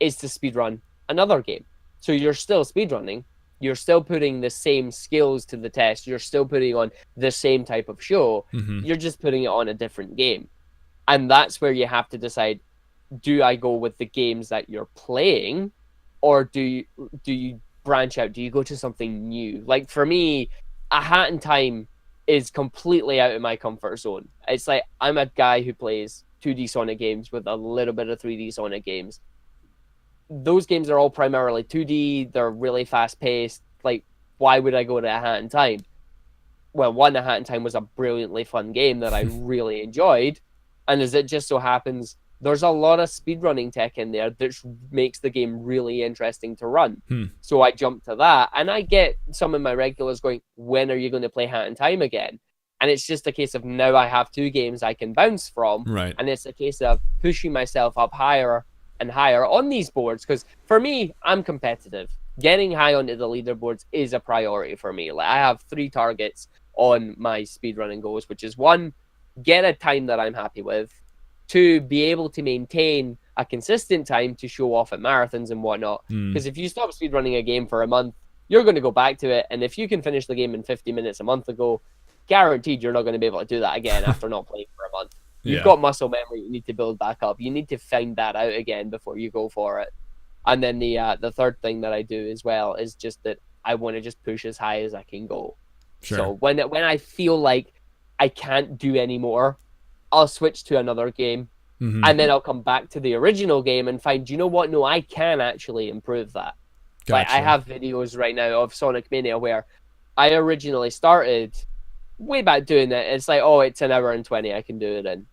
is to speedrun another game. So you're still speedrunning. You're still putting the same skills to the test. You're still putting on the same type of show. You're just putting it on a different game. And that's where you have to decide, do I go with the games that you're playing, or do you branch out? Do you go to something new? Like for me, A Hat in Time is completely out of my comfort zone. It's like I'm a guy who plays 2D Sonic games with a little bit of 3D Sonic games. Those games are all primarily 2D. They're really fast paced. Like, why would I go to A Hat in Time? Well, one, A Hat in Time was a brilliantly fun game that I really enjoyed. And as it just so happens, there's a lot of speedrunning tech in there that makes the game really interesting to run. So I jumped to that, and I get some of my regulars going, when are you going to play Hat in Time again? And it's just a case of now I have two games I can bounce from.
Right.
And it's a case of pushing myself up higher and higher on these boards. Because for me, I'm competitive. Getting high onto the leaderboards is a priority for me. Like I have 3 targets on my speedrunning goals, which is 1, get a time that I'm happy with. 2, be able to maintain a consistent time to show off at marathons and whatnot. Because if you stop speedrunning a game for a month, you're going to go back to it. And if you can finish the game in 50 minutes a month ago, guaranteed you're not going to be able to do that again after not playing for a month. You've got muscle memory you need to build back up. You need to find that out again before you go for it. And then the third thing that I do as well is just that I want to just push as high as I can go.
Sure.
So when I feel like I can't do anymore, I'll switch to another game, and then I'll come back to the original game and find, you know what? No, I can actually improve that.
Gotcha.
Like I have videos right now of Sonic Mania where I originally started way back doing it. It's like, oh, it's an hour and 20, I can do it in.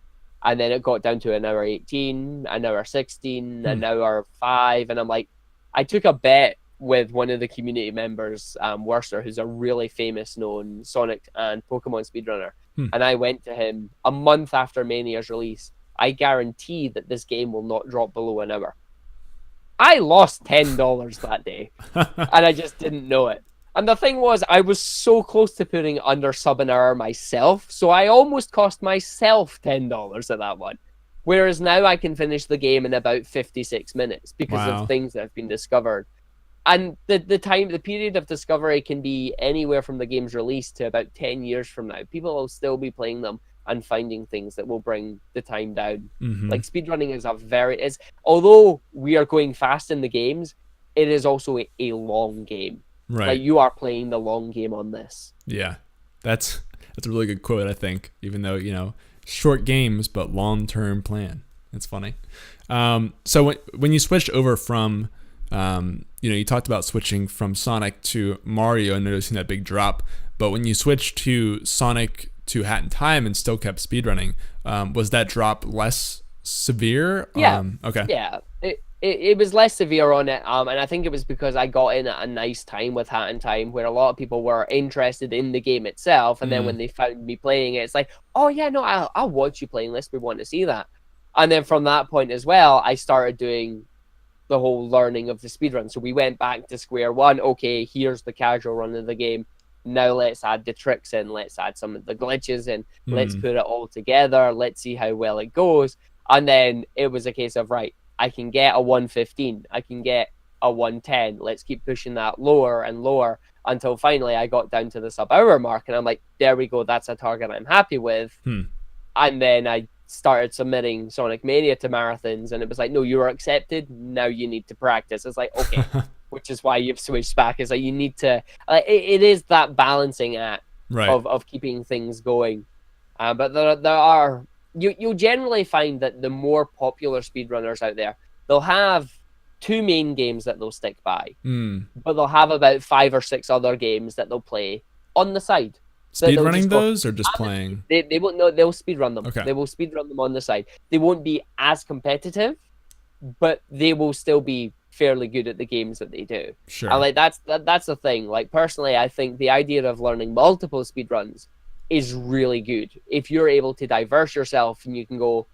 And then it got down to an hour 18, an hour 16, an hour 5. And I'm like, I took a bet with one of the community members, Worcester, who's a really famous known Sonic and Pokemon speedrunner. And I went to him a month after Mania's release. I guarantee that this game will not drop below an hour. I lost $10 that day, and I just didn't know it. And the thing was, I was so close to putting under sub an hour myself, so I almost cost myself $10 at that one. Whereas now I can finish the game in about 56 minutes because of things that have been discovered. And the period of discovery can be anywhere from the game's release to about 10 years from now. People will still be playing them and finding things that will bring the time down. Like speedrunning is although we are going fast in the games, it is also a long game.
Right.
Like you are playing the long game on this.
Yeah. That's a really good quote, I think, even though, short games, but long-term plan. It's funny. So when you switched over from, you talked about switching from Sonic to Mario and noticing that big drop, but when you switched to Sonic to Hat in Time and still kept speedrunning, was that drop less severe?
Yeah.
Okay.
Yeah. It was less severe on it, and I think it was because I got in at a nice time with Hat in Time, where a lot of people were interested in the game itself, and then when they found me playing it, it's like, oh yeah, no, I'll watch you playing this. We want to see that. And then from that point as well, I started doing the whole learning of the speedrun. So we went back to square one. Okay, here's the casual run of the game. Now let's add the tricks in. Let's add some of the glitches in. Let's put it all together. Let's see how well it goes. And then it was a case of, right, I can get a 115. I can get a 110. Let's keep pushing that lower and lower until finally I got down to the sub-hour mark. And I'm like, there we go. That's a target I'm happy with. And then I started submitting Sonic Mania to marathons. And it was like, no, you were accepted. Now you need to practice. It's like, okay, which is why you've switched back. It's like you need to... it is that balancing act of keeping things going. But there are... You'll generally find that the more popular speedrunners out there, they'll have 2 main games that they'll stick by, but they'll have about 5 or 6 other games that they'll play on the side.
Speedrunning those or just playing?
They won't. No, they'll speedrun them.
Okay.
They will speedrun them on the side. They won't be as competitive, but they will still be fairly good at the games that they do.
Sure.
And like that's the thing. Like personally, I think the idea of learning multiple speedruns is really good. If you're able to diverse yourself and you can go,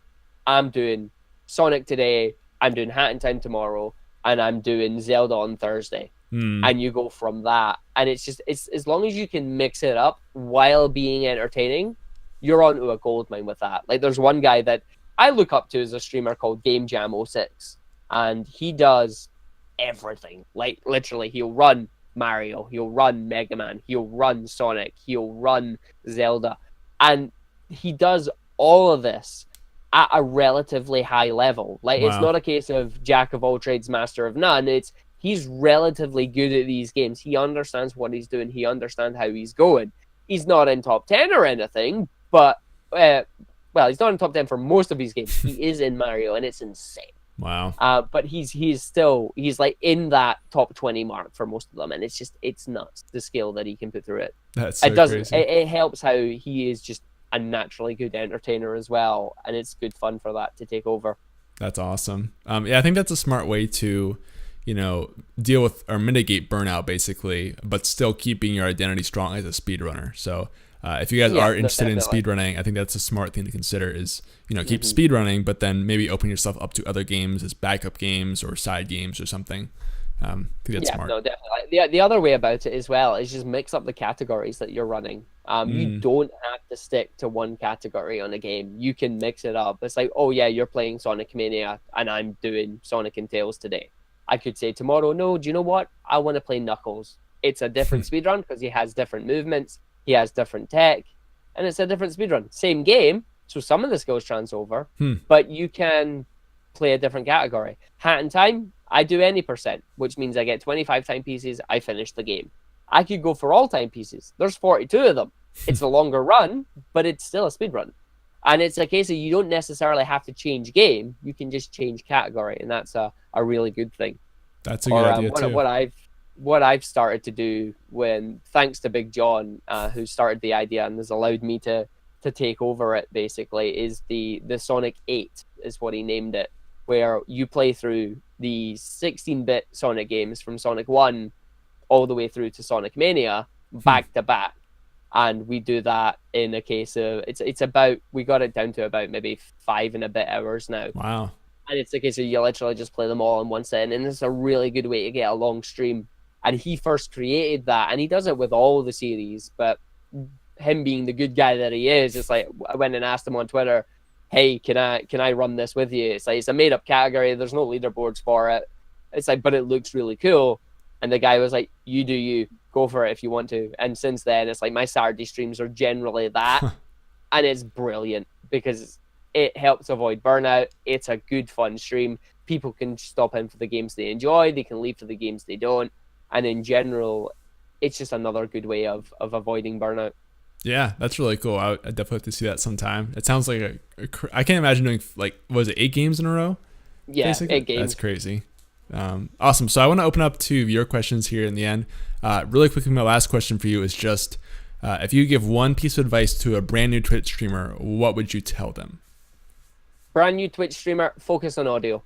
I'm doing Sonic today, I'm doing Hat in Time tomorrow, and I'm doing Zelda on Thursday. And you go from that. And it's as long as you can mix it up while being entertaining, you're onto a gold mine with that. Like there's one guy that I look up to as a streamer called Game Jam 06, and he does everything. Like literally, he'll run Mario, he'll run Mega Man, he'll run Sonic, he'll run Zelda, and he does all of this at a relatively high level. Like it's
Wow.
not a case of jack of all trades, master of none. It's he's relatively good at these games. He understands what he's doing. He understands how he's going. He's not in top 10 or anything, but well, he's not in top 10 for most of his games. He is in Mario, and it's insane.
Wow.
But he's like in that top 20 mark for most of them, and it's nuts the skill that he can put through it.
That's so
It doesn't.
crazy.
It helps how he is just a naturally good entertainer as well, and it's good fun for that to take over.
That's awesome. Yeah, I think that's a smart way to, deal with or mitigate burnout basically, but still keeping your identity strong as a speedrunner. So if you guys are interested in speedrunning, I think that's a smart thing to consider is, keep speedrunning, but then maybe open yourself up to other games as backup games or side games or something. I think that's smart.
No, definitely. The other way about it as well is just mix up the categories that you're running. You don't have to stick to one category on a game. You can mix it up. It's like, oh yeah, you're playing Sonic Mania and I'm doing Sonic and Tails today. I could say tomorrow, no, do you know what? I want to play Knuckles. It's a different speedrun because he has different movements, he has different tech, and it's a different speedrun. Same game, so some of the skills trans over, but you can play a different category. Hat and time, I do any percent, which means I get 25 timepieces, I finish the game. I could go for all timepieces. There's 42 of them. It's a longer run, but it's still a speedrun. And it's a case of you don't necessarily have to change game, you can just change category, and that's a really good thing.
That's a good idea too.
What I've started to do thanks to Big John, who started the idea and has allowed me to take over it basically, is the Sonic 8 is what he named it, where you play through the 16-bit Sonic games from Sonic 1 all the way through to Sonic Mania back to back. And we do that in a case of we got it down to about maybe 5 and a bit hours now.
Wow.
And it's a case of you literally just play them all in one setting, and it's a really good way to get a long stream. And he first created that, and he does it with all the series, but him being the good guy that he is, it's like I went and asked him on Twitter, hey, can I run this with you? It's like, it's a made up category, there's no leaderboards for it. It's like, but it looks really cool. And the guy was like, you do you, go for it if you want to. And since then, it's like my Saturday streams are generally that. And it's brilliant because it helps avoid burnout. It's a good, fun stream. People can stop in for the games they enjoy. They can leave for the games they don't. And in general, it's just another good way of avoiding burnout.
Yeah, that's really cool. I definitely have to see that sometime. It sounds like I can't imagine doing was it 8 games in a row?
Yeah,
basically?
8 games.
That's crazy. Awesome. So I want to open up to viewer questions here in the end. Really quickly, my last question for you is just, if you give one piece of advice to a brand new Twitch streamer, what would you tell them?
Brand new Twitch streamer, focus on audio.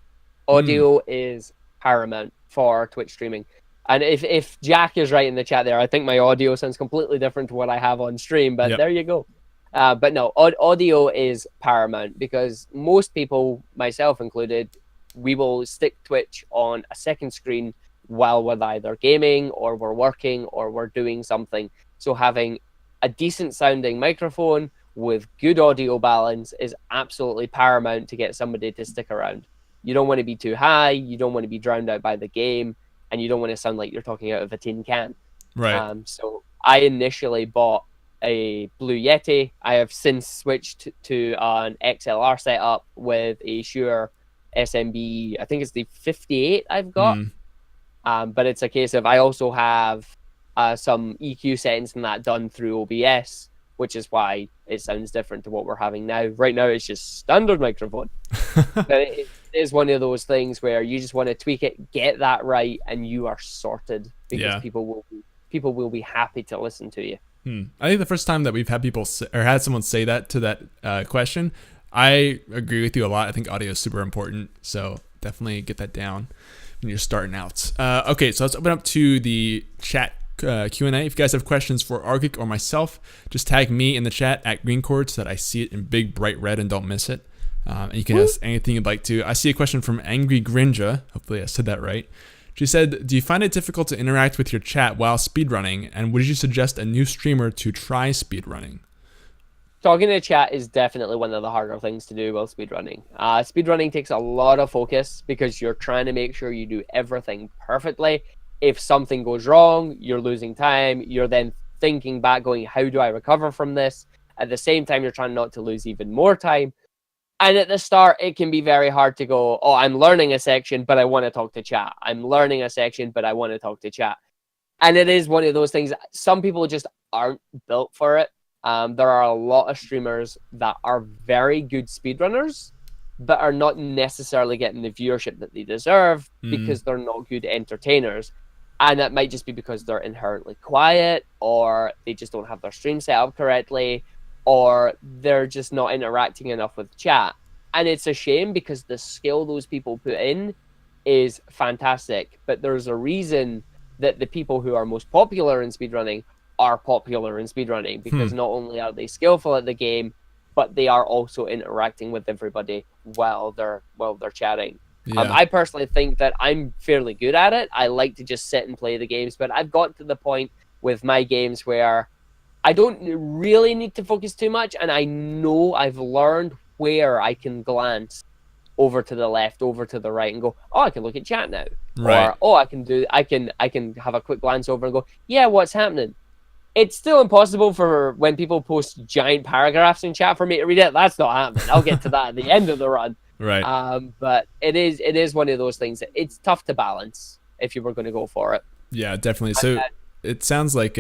Audio is paramount for Twitch streaming. And if Jack is right in the chat there, I think my audio sounds completely different to what I have on stream, but there you go. But no, audio is paramount because most people, myself included, we will stick Twitch on a second screen while we're either gaming or we're working or we're doing something. So having a decent sounding microphone with good audio balance is absolutely paramount to get somebody to stick around. You don't want to be too high, you don't want to be drowned out by the game, and you don't want to sound like you're talking out of a tin can.
Right.
So I initially bought a Blue Yeti. I have since switched to an XLR setup with a Shure SMB, I think it's the 58 I've got. But it's a case of I also have some EQ settings and that done through OBS, which is why it sounds different to what we're having now. Right now it's just standard microphone. But it is one of those things where you just want to tweak it, get that right, and you are sorted because people will be happy to listen to you.
I think the first time that we've had people had someone say that to that question, I agree with you a lot. I think audio is super important, so definitely get that down when you're starting out. Okay, so let's open up to the chat Q&A. If you guys have questions for Argick or myself, just tag me in the chat at GreenChord so that I see it in big bright red and don't miss it. And you can ask anything you'd like to. I see a question from Angry Grinja. Hopefully I said that right. She said, do you find it difficult to interact with your chat while speedrunning? And would you suggest a new streamer to try speedrunning?
Talking to chat is definitely one of the harder things to do while speedrunning. Speedrunning takes a lot of focus because you're trying to make sure you do everything perfectly. If something goes wrong, you're losing time. You're then thinking back, going, how do I recover from this? At the same time, you're trying not to lose even more time. And at the start, it can be very hard to go, oh, I'm learning a section, but I want to talk to chat. I'm learning a section, but I want to talk to chat. And it is one of those things. Some people just aren't built for it. There are a lot of streamers that are very good speedrunners, but are not necessarily getting the viewership that they deserve because they're not good entertainers. And that might just be because they're inherently quiet, or they just don't have their stream set up correctly, or they're just not interacting enough with chat. And it's a shame because the skill those people put in is fantastic. But there's a reason that the people who are most popular in speedrunning are popular in speedrunning, because not only are they skillful at the game, but they are also interacting with everybody while they're chatting. Yeah. I personally think that I'm fairly good at it. I like to just sit and play the games, but I've got to the point with my games where I don't really need to focus too much, and I know I've learned where I can glance over to the left, over to the right, and go, oh, I can look at chat now. Right. Or, oh, I can have a quick glance over and go, yeah, what's happening? It's still impossible for when people post giant paragraphs in chat for me to read it. That's not happening. I'll get to that at the end of the run.
Right.
But it is one of those things. It's tough to balance if you were going to go for it.
Yeah, definitely. So it sounds like,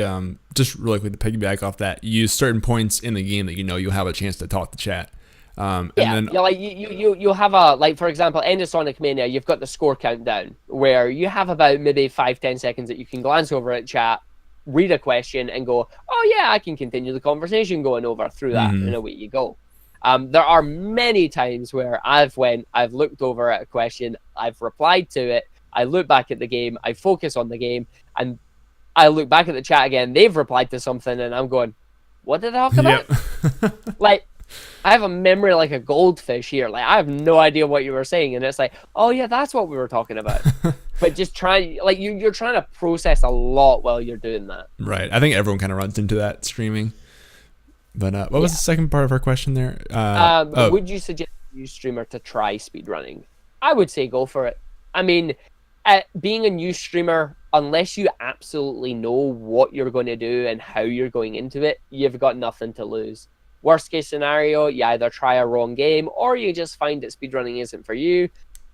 just really quick to piggyback off that, you use certain points in the game that you'll have a chance to talk to chat. And then,
like you have a, like, for example, end of Sonic Mania, you've got the score countdown where you have about maybe 5-10 seconds that you can glance over at chat, read a question, and go, oh yeah, I can continue the conversation going over through that, and away you go. There are many times where I've looked over at a question, I've replied to it, I look back at the game, I focus on the game, and I look back at the chat again, they've replied to something, and I'm going, what did they talk about? Yep. Like, I have a memory like a goldfish here. Like, I have no idea what you were saying, and it's like, oh yeah, that's what we were talking about. But just you're trying to process a lot while you're doing that.
Right. I think everyone kind of runs into that streaming. But what was the second part of our question there?
Would you suggest a new streamer to try speedrunning? I would say go for it. I mean, being a new streamer, unless you absolutely know what you're going to do and how you're going into it, you've got nothing to lose. Worst case scenario, you either try a wrong game or you just find that speedrunning isn't for you.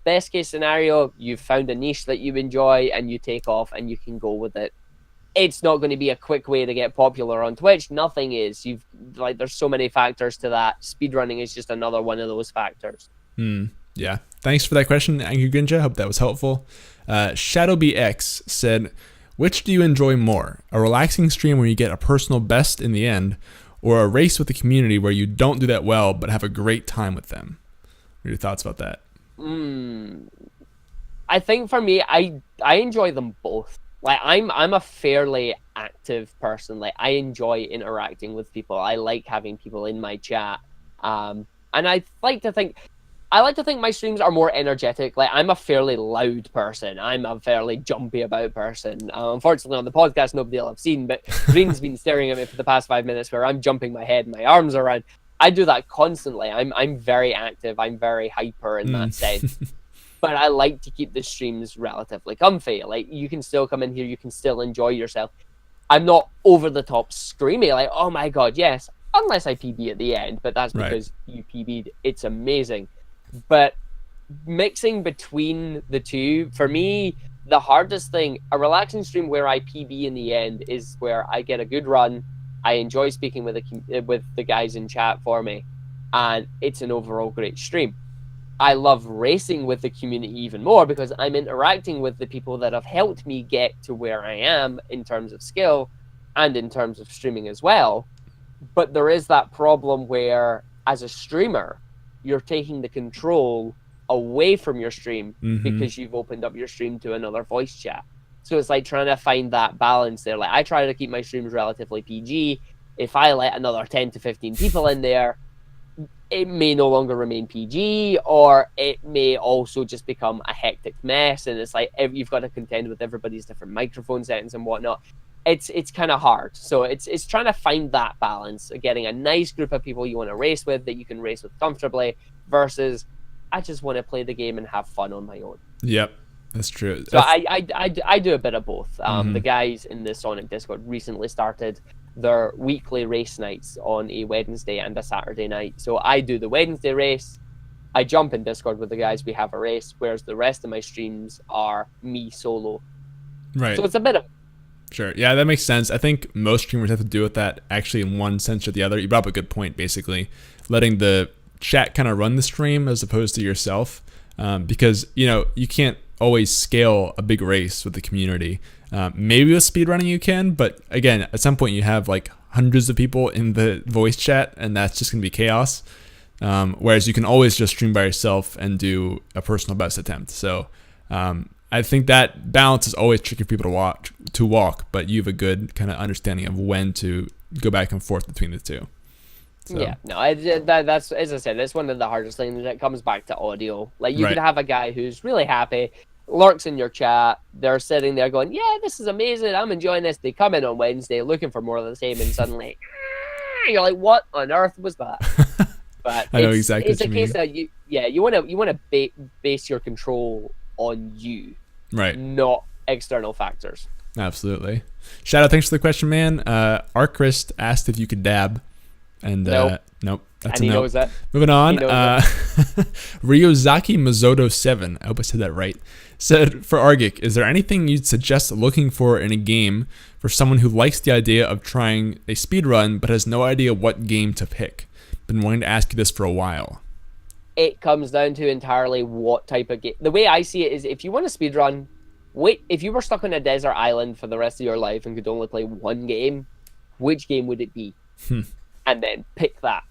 Best case scenario, you've found a niche that you enjoy and you take off and you can go with it. It's not going to be a quick way to get popular on Twitch. Nothing is. There's so many factors to that. Speedrunning is just another one of those factors.
Yeah. Thanks for that question, Angry Grinja. Hope that was helpful. ShadowBX said, which do you enjoy more? A relaxing stream where you get a personal best in the end, or a race with the community where you don't do that well but have a great time with them? What are your thoughts about that?
I think for me, I enjoy them both. Like, I'm a fairly active person. Like, I enjoy interacting with people. I like having people in my chat. And I like to think my streams are more energetic. Like, I'm a fairly loud person. I'm a fairly jumpy about person. Unfortunately, on the podcast, nobody will have seen, but Green's been staring at me for the past 5 minutes where I'm jumping my head and my arms around. I do that constantly. I'm very active. I'm very hyper in that sense. But I like to keep the streams relatively comfy. Like, you can still come in here, you can still enjoy yourself. I'm not over the top screaming, like, oh my god, yes, unless I PB at the end, but that's because you PB'd. It's amazing. But mixing between the two, for me, the hardest thing, a relaxing stream where I PB in the end is where I get a good run, I enjoy speaking with the guys in chat for me, and it's an overall great stream. I love racing with the community even more because I'm interacting with the people that have helped me get to where I am in terms of skill and in terms of streaming as well. But there is that problem where, as a streamer, you're taking the control away from your stream because you've opened up your stream to another voice chat. So it's like trying to find that balance there. Like, I try to keep my streams relatively PG. If I let another 10 to 15 people in there, it may no longer remain PG, or it may also just become a hectic mess, and it's like you've got to contend with everybody's different microphone settings and whatnot. it's kind of hard. So it's trying to find that balance of getting a nice group of people you want to race with, that you can race with comfortably, versus I just want to play the game and have fun on my own.
Yep, that's true.
So I do a bit of both.
Mm-hmm.
The guys in the Sonic Discord recently started their weekly race nights on a Wednesday and a Saturday night. So I do the Wednesday race. I jump in Discord with the guys, we have a race, whereas the rest of my streams are me solo.
Right.
So it's a bit of...
Sure. Yeah, that makes sense. I think most streamers have to do with that actually in one sense or the other. You brought up a good point, basically. Letting the chat kind of run the stream as opposed to yourself. Because, you can't always scale a big race with the community. Maybe with speedrunning you can, but again, at some point you have like hundreds of people in the voice chat, and that's just going to be chaos. Whereas you can always just stream by yourself and do a personal best attempt. So I think that balance is always tricky for people to walk, but you have a good kind of understanding of when to go back and forth between the two. So.
Yeah, no, that's, as I said, it's one of the hardest things. It comes back to audio. Like, you could have a guy who's really happy, lurks in your chat, they're sitting there going, yeah, this is amazing, I'm enjoying this. They come in on Wednesday looking for more of the same, and suddenly, you're like, what on earth was that? But
I know exactly
it's a case that you want to base your control on you,
right?
Not external factors. Absolutely.
Shout out, thanks for the question, man. Archrist asked if you could dab, and nope, that's
and
a
he
no.
knows that.
Moving on, Ryozaki Mazoto 7, I hope I said that right, said, for Argick, is there anything you'd suggest looking for in a game for someone who likes the idea of trying a speedrun but has no idea what game to pick? Been wanting to ask you this for a while.
It comes down to entirely what type of game. The way I see it is, if you want to speedrun, if you were stuck on a desert island for the rest of your life and could only play one game, which game would it be? And then pick that.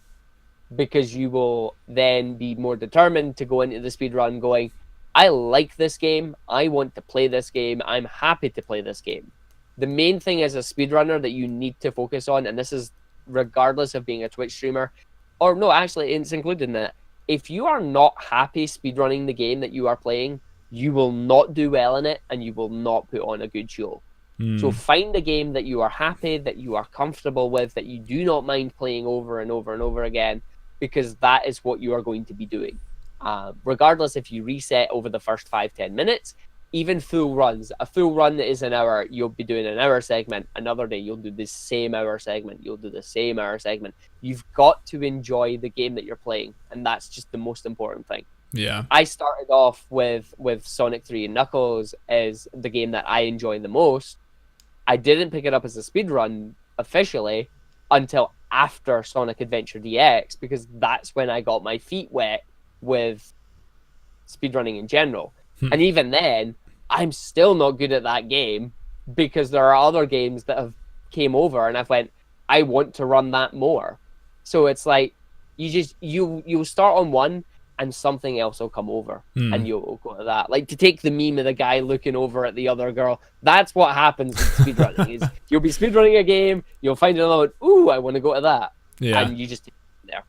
Because you will then be more determined to go into the speedrun going, I like this game, I want to play this game, I'm happy to play this game. The main thing as a speedrunner that you need to focus on, and this is regardless of being a Twitch streamer, or no, actually, it's included in that. If you are not happy speedrunning the game that you are playing, you will not do well in it, and you will not put on a good show. So find a game that you are happy, that you are comfortable with, that you do not mind playing over and over and over again, because that is what you are going to be doing. Regardless if you reset over the first 5-10 minutes, even full runs. A full run is an hour. You'll be doing an hour segment. Another day, you'll do the same hour segment. You'll do the same hour segment. You've got to enjoy the game that you're playing, and that's just the most important thing.
Yeah.
I started off with Sonic 3 and Knuckles as the game that I enjoy the most. I didn't pick it up as a speedrun officially until after Sonic Adventure DX, because that's when I got my feet wet with speedrunning in general. And even then, I'm still not good at that game, because there are other games that have came over and I've went, I want to run that more. So it's like, you'll start on one and something else will come over and you'll go to that. Like, to take the meme of the guy looking over at the other girl, that's what happens with speedrunning. Is you'll be speedrunning a game, you'll find another one, ooh, I want to go to that.
Yeah.
And you just take it there.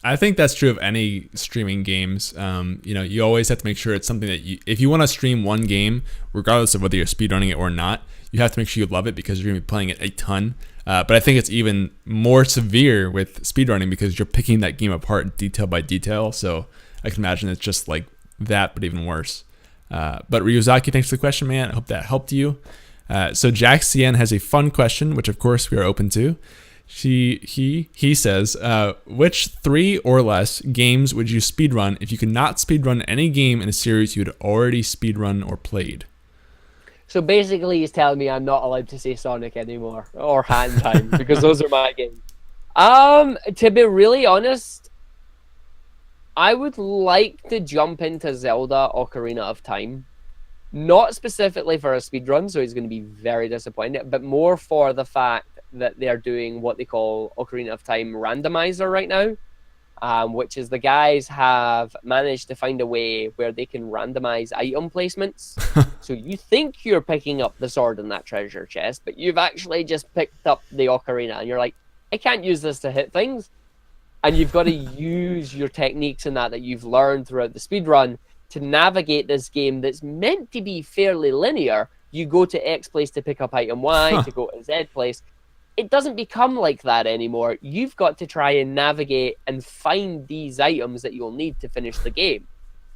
I think that's true of any streaming games. You always have to make sure it's something that if you want to stream one game, regardless of whether you're speedrunning it or not, you have to make sure you love it, because you're going to be playing it a ton. But I think it's even more severe with speedrunning, because you're picking that game apart detail by detail. So I can imagine it's just like that, but even worse. But Ryozaki, thanks for the question, man. I hope that helped you. So Jack CN has a fun question, which of course we are open to. He says, which 3 or less games would you speedrun if you could not speedrun any game in a series you had already speedrun or played?
So basically he's telling me I'm not allowed to say Sonic anymore, or Hand Time, because those are my games. To be really honest, I would like to jump into Zelda Ocarina of Time. Not specifically for a speedrun, so he's going to be very disappointed, but more for the fact that they're doing what they call Ocarina of Time randomizer right now, which is the guys have managed to find a way where they can randomize item placements. So you think you're picking up the sword in that treasure chest, but you've actually just picked up the ocarina, and you're like, I can't use this to hit things. And you've got to use your techniques in that you've learned throughout the speedrun to navigate this game that's meant to be fairly linear, you go to X place to pick up item Y, to go to Z place. It doesn't become like that anymore. You've got to try and navigate and find these items that you'll need to finish the game.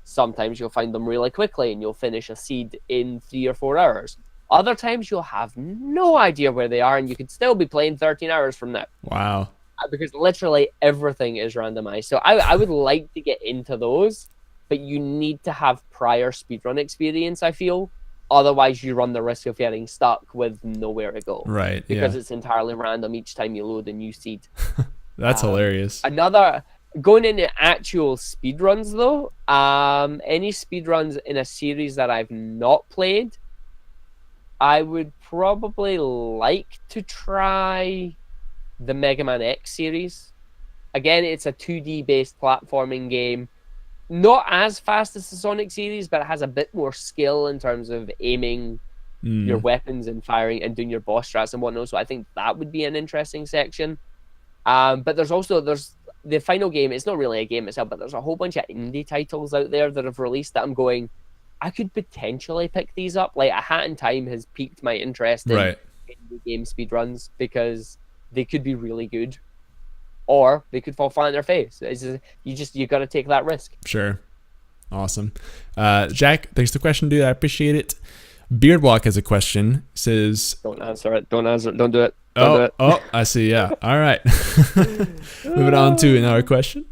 Sometimes you'll find them really quickly and you'll finish a seed in 3 or 4 hours. Other times you'll have no idea where they are and you could still be playing 13 hours from now.
Wow.
Because literally everything is randomized. So I would like to get into those, but you need to have prior speedrun experience, I feel. Otherwise, you run the risk of getting stuck with nowhere to go.
Right,
because it's entirely random each time you load a new seed.
That's hilarious.
Going into actual speedruns, though, any speedruns in a series that I've not played, I would probably like to try the Mega Man X series. Again, it's a 2D-based platforming game. Not as fast as the Sonic series, but it has a bit more skill in terms of aiming your weapons and firing and doing your boss strats and whatnot. So I think that would be an interesting section. But there's the final game. It's not really a game itself, but there's a whole bunch of indie titles out there that have released that I'm going, I could potentially pick these up. Like A Hat in Time has piqued my interest in indie game speedruns because they could be really good. Or they could fall flat on their face. You got to take that risk.
Sure. Awesome. Jack, thanks for the question, dude. I appreciate it. Beardwalk has a question. Says,
don't answer it. Don't answer it. Don't do it. Don't do it.
Oh, I see. Yeah. All right. Moving on to another question.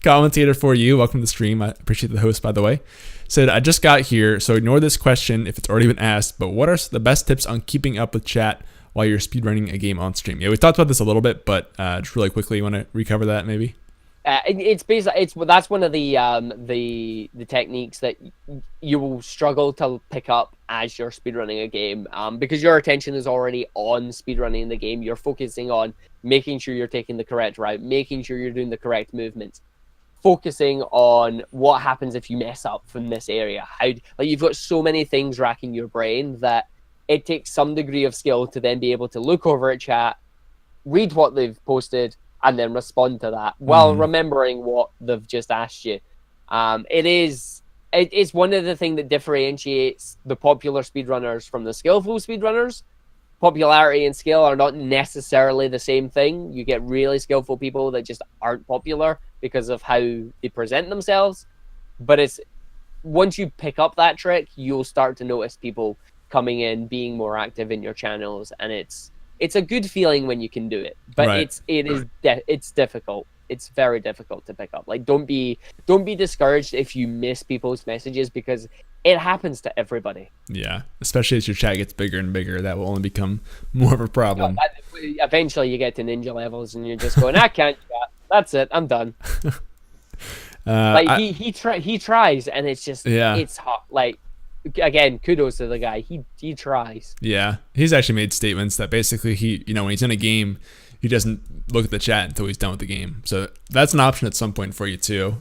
Commentator for you. Welcome to the stream. I appreciate the host, by the way. Said, I just got here, so ignore this question if it's already been asked, but what are the best tips on keeping up with chat while you're speedrunning a game on stream? Yeah, we talked about this a little bit, but just really quickly, you want to recover that maybe?
It's basically that's one of the techniques that you will struggle to pick up as you're speedrunning a game, because your attention is already on speedrunning the game. You're focusing on making sure you're taking the correct route, making sure you're doing the correct movements, focusing on what happens if you mess up from this area. You've got so many things racking your brain that it takes some degree of skill to then be able to look over at chat, read what they've posted, and then respond to that while remembering what they've just asked you. It's one of the things that differentiates the popular speedrunners from the skillful speedrunners. Popularity and skill are not necessarily the same thing. You get really skillful people that just aren't popular because of how they present themselves. But once you pick up that trick, you'll start to notice people coming in, being more active in your channels, and it's a good feeling when you can do it. But it's difficult. It's very difficult to pick up. Like, don't be discouraged if you miss people's messages, because it happens to everybody.
Yeah, especially as your chat gets bigger and bigger, that will only become more of a problem.
Eventually, you get to ninja levels, and you're just going, I can't chat. That's it. I'm done. He tries, and it's just it's hot. Like, again, kudos to the guy. He tries. Yeah,
he's actually made statements that basically when he's in a game, he doesn't look at the chat until he's done with the game. So that's an option at some point for you too.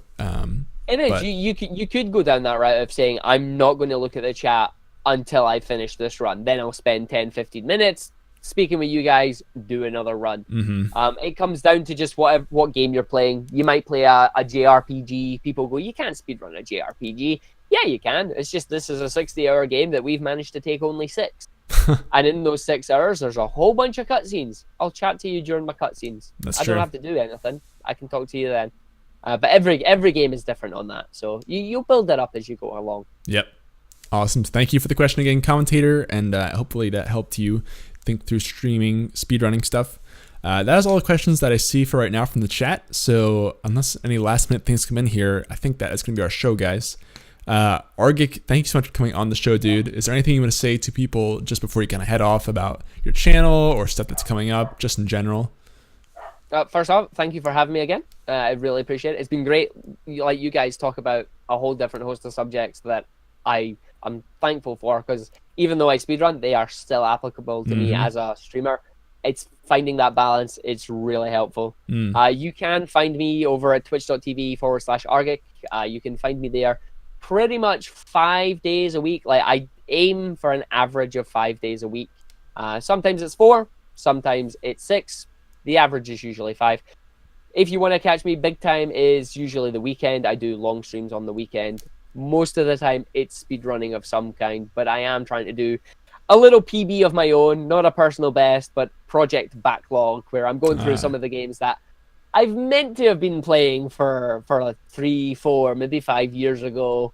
It is. You could go down that route of saying, I'm not going to look at the chat until I finish this run. Then I'll spend 10, 15 minutes speaking with you guys, do another run. It comes down to just what game you're playing. You might play a JRPG. People go, you can't speedrun a JRPG. Yeah, you can. It's just this is a 60-hour game that we've managed to take only 6. And in those 6 hours, there's a whole bunch of cutscenes. I'll chat to you during my cutscenes. I don't have to do anything. I can talk to you then. But every game is different on that. So you'll build that up as you go along.
Yep. Awesome. Thank you for the question again, commentator. And hopefully that helped you think through streaming, speedrunning stuff. That is all the questions that I see for right now from the chat. So unless any last minute things come in here, I think that is going to be our show, guys. Argick, thank you so much for coming on the show, dude. Is there anything you want to say to people just before you kind of head off about your channel or stuff that's coming up, just in general?
First off, thank you for having me again. I really appreciate it. It's been great. Like, you guys talk about a whole different host of subjects that I'm thankful for, because even though I speedrun, they are still applicable to me as a streamer. It's finding that balance. It's really helpful. You can find me over at twitch.tv/Argick. You can find me there pretty much 5 days a week. Like, I aim for an average of 5 days a week. Sometimes it's 4, sometimes it's 6. The average is usually 5. If you want to catch me big time, is usually the weekend. I do long streams on the weekend. Most of the time, it's speedrunning of some kind, but I am trying to do a little PB of my own, not a personal best, but project backlog, where I'm going through some of the games that I've meant to have been playing for like 3, 4, maybe 5 years ago,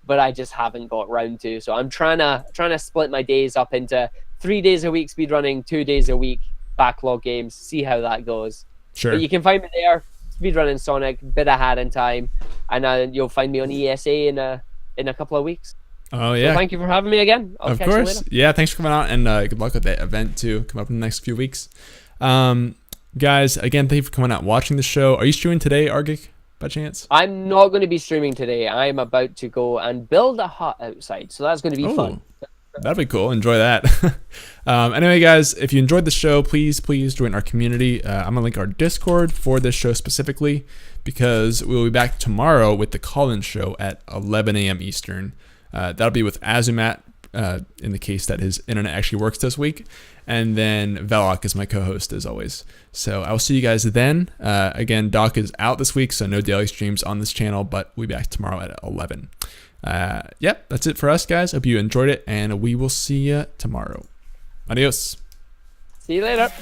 but I just haven't got round to. So I'm trying to split my days up into 3 days a week speedrunning, 2 days a week backlog games, see how that goes.
Sure.
But you can find me there, speedrunning Sonic, bit of hat in time, and you'll find me on ESA in a couple of weeks.
Oh yeah.
So thank you for having me again. I'll catch you later.
Yeah, thanks for coming out, and good luck with that event too. Come up in the next few weeks. Guys, again, thank you for coming out and watching the show. Are you streaming today, Argick, by chance?
I'm not going to be streaming today. I'm about to go and build a hut outside, so that's going to be fun.
That'd be cool. Enjoy that. Anyway, guys, if you enjoyed the show, please join our community. I'm gonna link our Discord for this show specifically, because we'll be back tomorrow with the call-in show at 11 a.m. Eastern. That'll be with Azumat, in the case that his internet actually works this week, and then Velok is my co-host as always. So I'll see you guys then. Again, Doc is out this week, so no daily streams on this channel, but we'll be back tomorrow at 11. Yep, that's it for us, guys. Hope you enjoyed it, and we will see you tomorrow. Adios.
See you later.